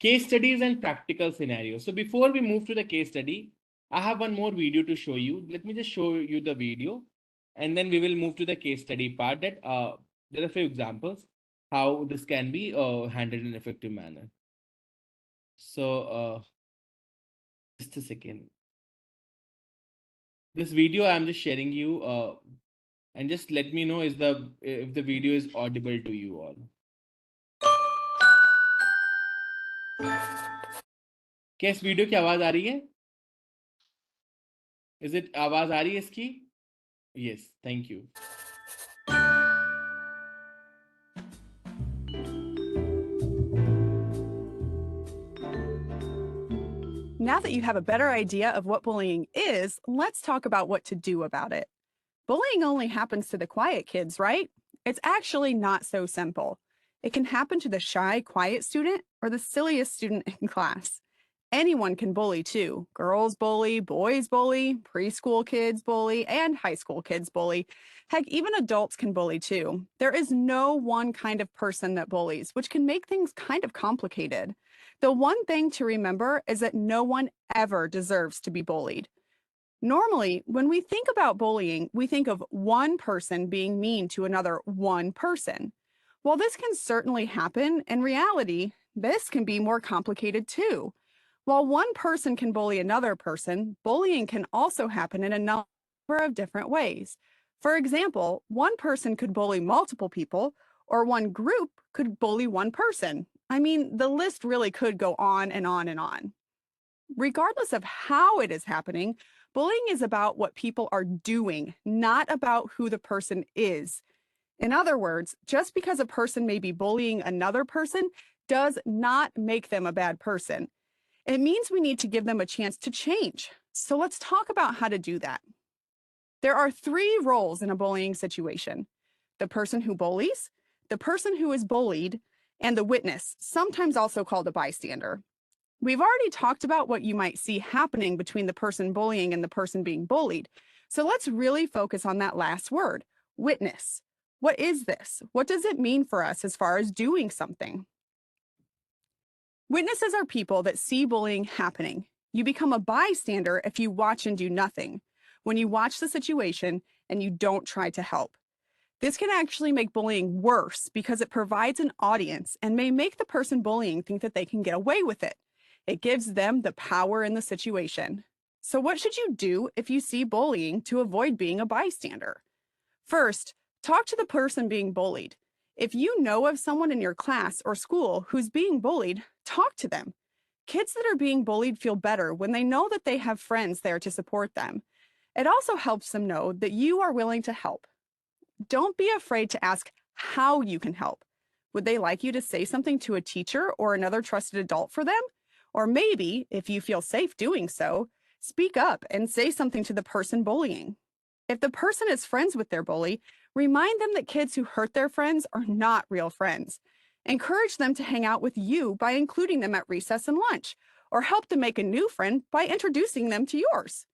Case studies and practical scenarios. So before we move to the case study, I have one more video to show you. Let me just show you the video, and then we will move to the case study part. That there are a few examples how this can be handled in an effective manner. So just a second. This video I'm just sharing you, and just let me know is the if the video is audible to you all. क्या इस video की आवाज आ रही है? Is it आवाज आ रही है इसकी? Yes, thank you. Now that you have a better idea of what bullying is, let's talk about what to do about it. Bullying only happens to the quiet kids, right? It's actually not so simple. It can happen to the shy, quiet student or the silliest student in class. Anyone can bully too. Girls bully, boys bully, preschool kids bully, and high school kids bully. Heck, even adults can bully too. There is no one kind of person that bullies, which can make things kind of complicated. The one thing to remember is that no one ever deserves to be bullied. Normally, when we think about bullying, we think of one person being mean to another one person. While this can certainly happen, in reality, this can be more complicated too. While one person can bully another person, bullying can also happen in a number of different ways. For example, one person could bully multiple people, or one group could bully one person. I mean, the list really could go on and on and on. Regardless of how it is happening, bullying is about what people are doing, not about who the person is. In other words, just because a person may be bullying another person does not make them a bad person. It means we need to give them a chance to change. So let's talk about how to do that. There are 3 roles in a bullying situation: the person who bullies, the person who is bullied, and the witness, sometimes also called a bystander. We've already talked about what you might see happening between the person bullying and the person being bullied. So let's really focus on that last word, witness. What is this? What does it mean for us as far as doing something? Witnesses are people that see bullying happening. You become a bystander if you watch and do nothing, when you watch the situation and you don't try to help. This can actually make bullying worse because it provides an audience and may make the person bullying think that they can get away with it. It gives them the power in the situation. So what should you do if you see bullying to avoid being a bystander? First, talk to the person being bullied. If you know of someone in your class or school who's being bullied, talk to them. Kids that are being bullied feel better when they know that they have friends there to support them. It also helps them know that you are willing to help. Don't be afraid to ask how you can help. Would they like you to say something to a teacher or another trusted adult for them? Or maybe, if you feel safe doing so, speak up and say something to the person bullying. If the person is friends with their bully, remind them that kids who hurt their friends are not real friends. Encourage them to hang out with you by including them at recess and lunch, or help them make a new friend by introducing them to yours.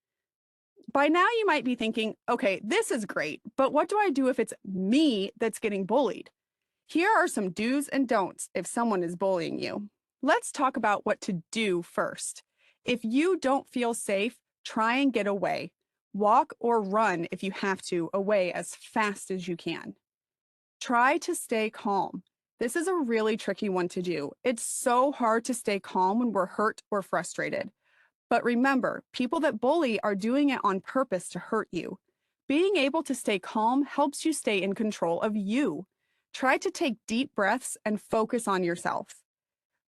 By now, you might be thinking, okay, this is great, but what do I do if it's me that's getting bullied? Here are some do's and don'ts if someone is bullying you. Let's talk about what to do first. If you don't feel safe, try and get away. Walk or run if you have to away as fast as you can. Try to stay calm. This is a really tricky one to do. It's so hard to stay calm when we're hurt or frustrated. But remember, people that bully are doing it on purpose to hurt you. Being able to stay calm helps you stay in control of you. Try to take deep breaths and focus on yourself.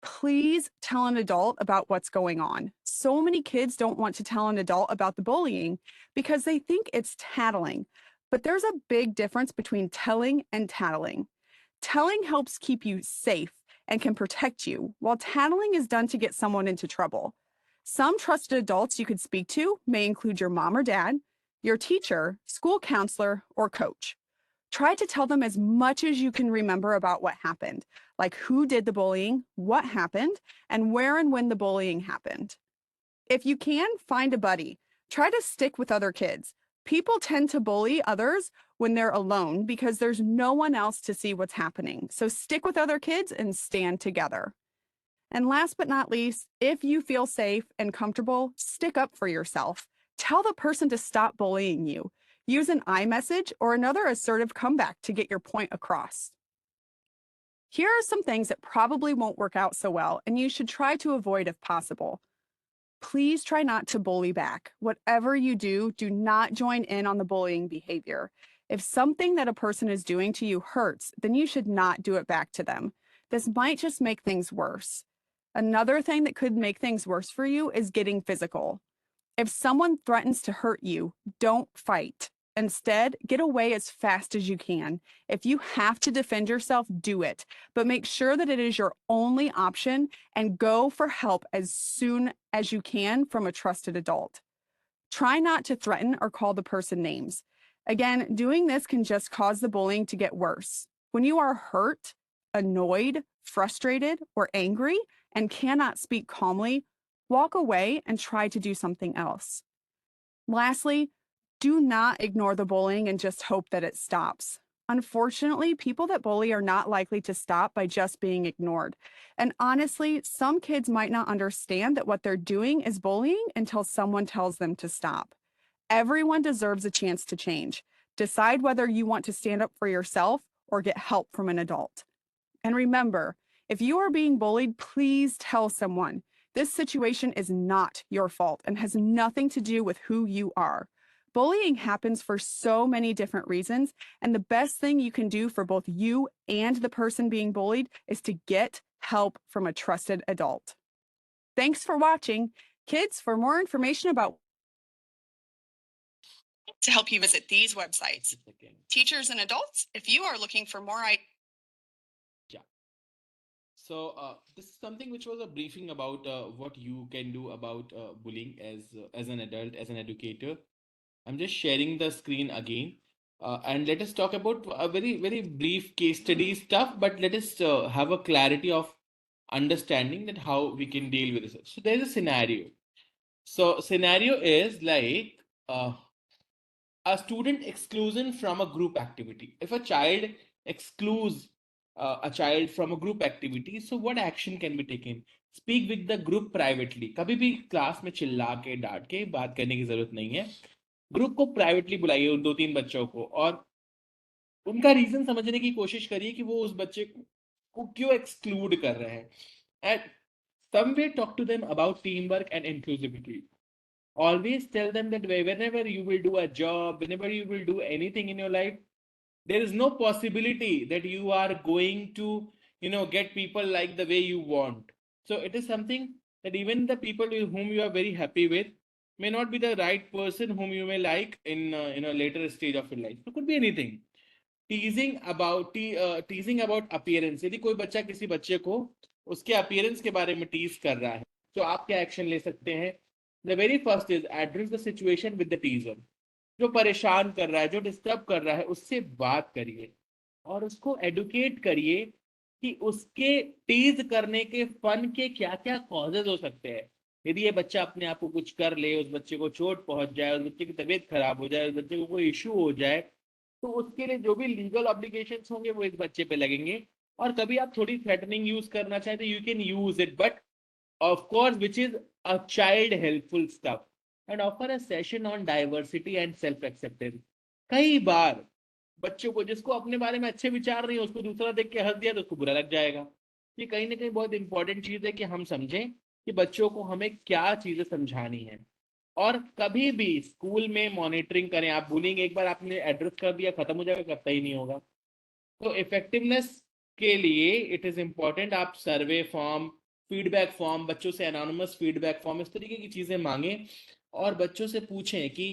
Please tell an adult about what's going on. So many kids don't want to tell an adult about the bullying because they think it's tattling. But there's a big difference between telling and tattling. Telling helps keep you safe and can protect you, while tattling is done to get someone into trouble. Some trusted adults you could speak to may include your mom or dad, your teacher, school counselor, or coach. Try to tell them as much as you can remember about what happened, like who did the bullying, what happened, and where and when the bullying happened. If you can, find a buddy. Try to stick with other kids. People tend to bully others when they're alone because there's no one else to see what's happening. So stick with other kids and stand together. And last but not least, if you feel safe and comfortable, stick up for yourself. Tell the person to stop bullying you. Use an iMessage or another assertive comeback to get your point across. Here are some things that probably won't work out so well, and you should try to avoid if possible. Please try not to bully back. Whatever you do, do not join in on the bullying behavior. If something that a person is doing to you hurts, then you should not do it back to them. This might just make things worse. Another thing that could make things worse for you is getting physical. If someone threatens to hurt you, don't fight. Instead, get away as fast as you can. If you have to defend yourself, do it, but make sure that it is your only option and go for help as soon as you can from a trusted adult. Try not to threaten or call the person names. Again, doing this can just cause the bullying to get worse. When you are hurt, annoyed, frustrated, or angry and cannot speak calmly, walk away and try to do something else. Lastly, do not ignore the bullying and just hope that it stops. Unfortunately, people that bully are not likely to stop by just being ignored. And honestly, some kids might not understand that what they're doing is bullying until someone tells them to stop. Everyone deserves a chance to change. Decide whether you want to stand up for yourself or get help from an adult. And remember, if you are being bullied, please tell someone. This situation is not your fault and has nothing to do with who you are. Bullying happens for so many different reasons, and the best thing you can do for both you and the person being bullied is to get help from a trusted adult. Thanks for watching. Kids, for more information about to help you visit these websites. Teachers and adults, if you are looking for more So this is something which was a briefing about what you can do about bullying as an adult, as an educator. I'm just sharing the screen again, and let us talk about a very brief case study stuff. But let us have a clarity of understanding that how we can deal with this. So there's a scenario. So scenario is like a student exclusion from a group activity. If a child excludes a child from a group activity, so what action can be taken? Speak with the group privately. कभी भी class में चिल्ला के डांट के बात करने की जरूरत नहीं है. ग्रुप को प्राइवेटली बुलाइए उन 2-3 बच्चों को और उनका रीजन समझने की कोशिश करिए कि वो उस बच्चे को क्यों एक्सक्लूड कर रहे हैं. And somewhere talk to them about teamwork and inclusivity. Always tell them that whenever you will do a job, whenever you will do anything in your life, there is no possibility that you are going to get people like the way you want. So it is something that even the people with whom you are very happy with may not be the right person whom you may like in later stage of your life. It could be anything. Teasing about appearance. यदि कोई बच्चा किसी बच्चे को उसके appearance के बारे में टीज कर रहा है तो आप क्या एक्शन ले सकते हैं? The very first is address the situation with the teaser. जो परेशान कर रहा है, जो डिस्टर्ब कर रहा है, उससे बात करिए और उसको एडुकेट करिए कि उसके टीज करने के फन के क्या क्या कॉजेज हो सकते हैं. यदि ये बच्चा अपने आप को कुछ कर ले, उस बच्चे को चोट पहुंच जाए, उस बच्चे की तबीयत खराब हो जाए, उस बच्चे को कोई इशू हो जाए, तो उसके लिए जो भी लीगल ऑब्लिगेशंस होंगे वो इस बच्चे पे लगेंगे. और कभी आप थोड़ी थ्रेटनिंग यूज करना चाहें तो you can use it, but of course which is a child helpful stuff, and offer a session on diversity and self acceptance. कई बार बच्चों को जिसको अपने बारे में अच्छे विचार नहीं, उसको दूसरा देख के हंस दिया तो उसको बुरा लग जाएगा. ये कहीं ना कहीं बहुत इंपॉर्टेंट चीज है कि हम समझें कि बच्चों को हमें क्या चीजें समझानी है. और कभी भी स्कूल में मॉनिटरिंग करें. आप बुलिंग एक बार आपने एड्रेस कर दिया, खत्म हो जाएगा, करता ही नहीं होगा. तो इफेक्टिवनेस के लिए इट इज इम्पोर्टेंट आप सर्वे फॉर्म, फीडबैक फॉर्म, बच्चों से एनोनिमस फीडबैक फॉर्म, इस तरीके की चीजें मांगे और बच्चों से पूछें कि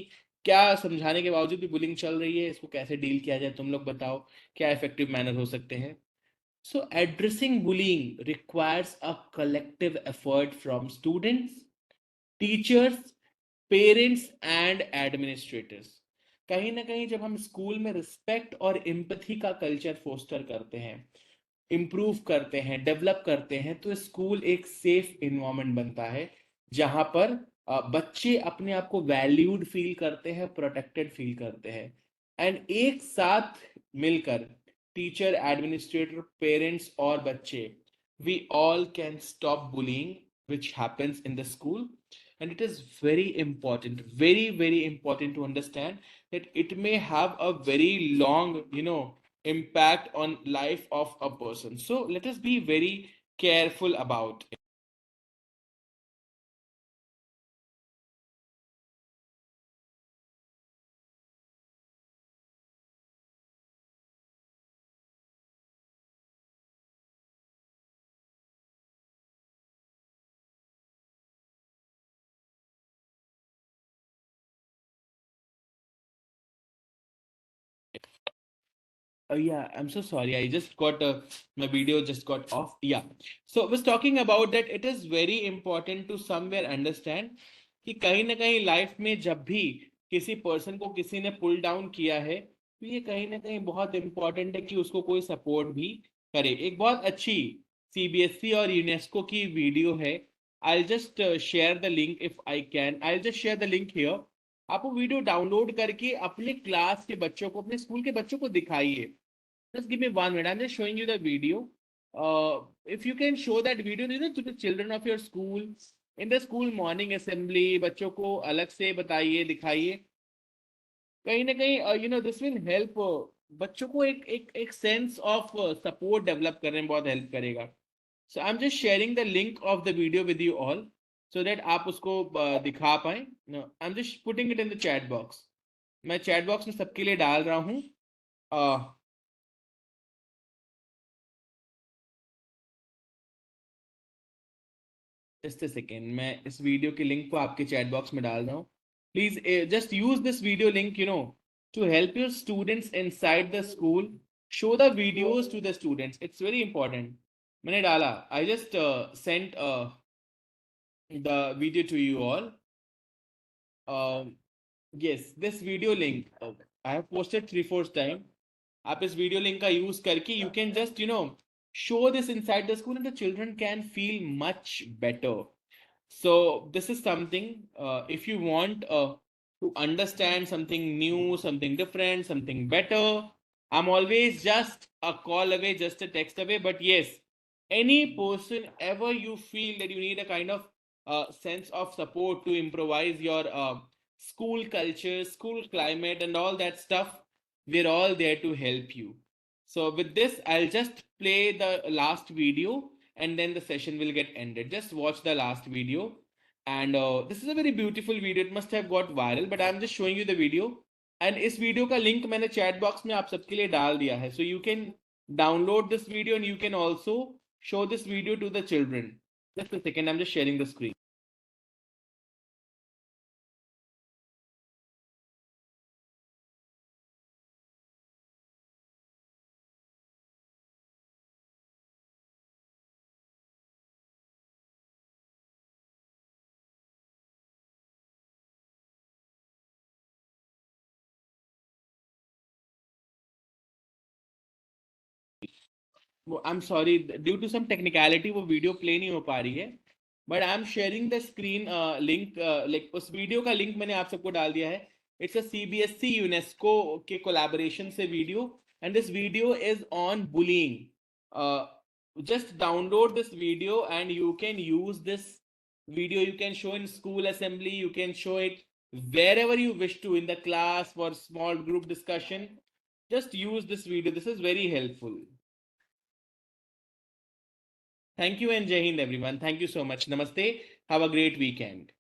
क्या समझाने के बावजूद भी बुलिंग चल रही है, इसको कैसे डील किया जाए, तुम लोग बताओ क्या इफेक्टिव मैनर हो सकते हैं. So addressing bullying requires a collective effort from students, teachers, parents and administrators. कहीं ना कहीं जब हम स्कूल में रिस्पेक्ट और एम्पैथी का कल्चर फोस्टर करते हैं, इम्प्रूव करते हैं, डेवलप करते हैं, तो स्कूल एक सेफ इन्वायरमेंट बनता है जहां पर बच्चे अपने आप को वैल्यूड फील करते हैं, प्रोटेक्टेड फील करते हैं। एंड एक साथ मिलकर टीचर, एडमिनिस्ट्रेटर, पेरेंट्स और बच्चे, we all can stop bullying which happens in the school. And it is very important, very very important to understand that it may have a very long, impact on life of a person. So let us be very careful about it. Yeah, I'm so sorry. I just got my video just got off. Yeah. So I was talking about that it is very important to somewhere understand कि कहीं ना कहीं life में जब भी किसी person को किसी ने पुल डाउन किया है, तो ये कहीं ना कहीं बहुत इंपॉर्टेंट है कि उसको कोई सपोर्ट भी करे। एक बहुत अच्छी सीबीएसई और यूनेस्को की वीडियो है। आई just share the link if I can, I just share the link here. आप वो वीडियो डाउनलोड करके अपने क्लास के बच्चों को, अपने स्कूल के बच्चों को दिखाइए। Just give me 1 minute. I'm just showing you the video. If you can show that video, to the children of your school in the school morning assembly, बच्चों को अलग से बताइए, दिखाइए। कहीं ना कहीं this will help बच्चों को एक sense of support develop करने में बहुत help करेगा। So I'm just sharing the link of the video with you all so that आप उसको दिखा पाए। No, I'm just putting it in the chat box. मैं chat box में सबके लिए डाल रहा हूँ। जस्ट अ सेकेंड, मैं इस वीडियो के लिंक को आपके चैट बॉक्स में डाल रहा हूँ। Please just use this video link to help your students inside the school, show the videos to the students. It's very important. मैंने डाला, I just sent the video to you all. yes, this video link I have posted 3-4 times. आप इस video link का use करके you can just show this inside the school and the children can feel much better. So this is something, if you want to understand something new, something different, something better, I'm always just a call away, just a text away. But yes, any person ever you feel that you need a kind of sense of support to improvise your school culture, school climate, and all that stuff, we're all there to help you. So with this, I'll just play the last video and then the session will get ended. Just watch the last video. And this is a very beautiful video. It must have got viral, but I'm just showing you the video. And इस video का link मैंने chat box में आप सबके लिए डाल दिया है. So you can download this video and you can also show this video to the children. Just a second, I'm just sharing the screen. I'm sorry, due to some technicality वो video play नहीं हो पा रही है, but I am sharing the screen link. Like उस video का link मैंने आप सबको डाल दिया है। इट्स अ सीबीएसई यूनेस्को के कोलैबोरेशन से video, and this video is on bullying. just download this video and you can use this video, you can show in school assembly, you can show it wherever you wish to, in the class, for small group discussion. Just use this video, this is very helpful. Thank you and Jai Hind everyone. Thank you so much. Namaste. Have a great weekend.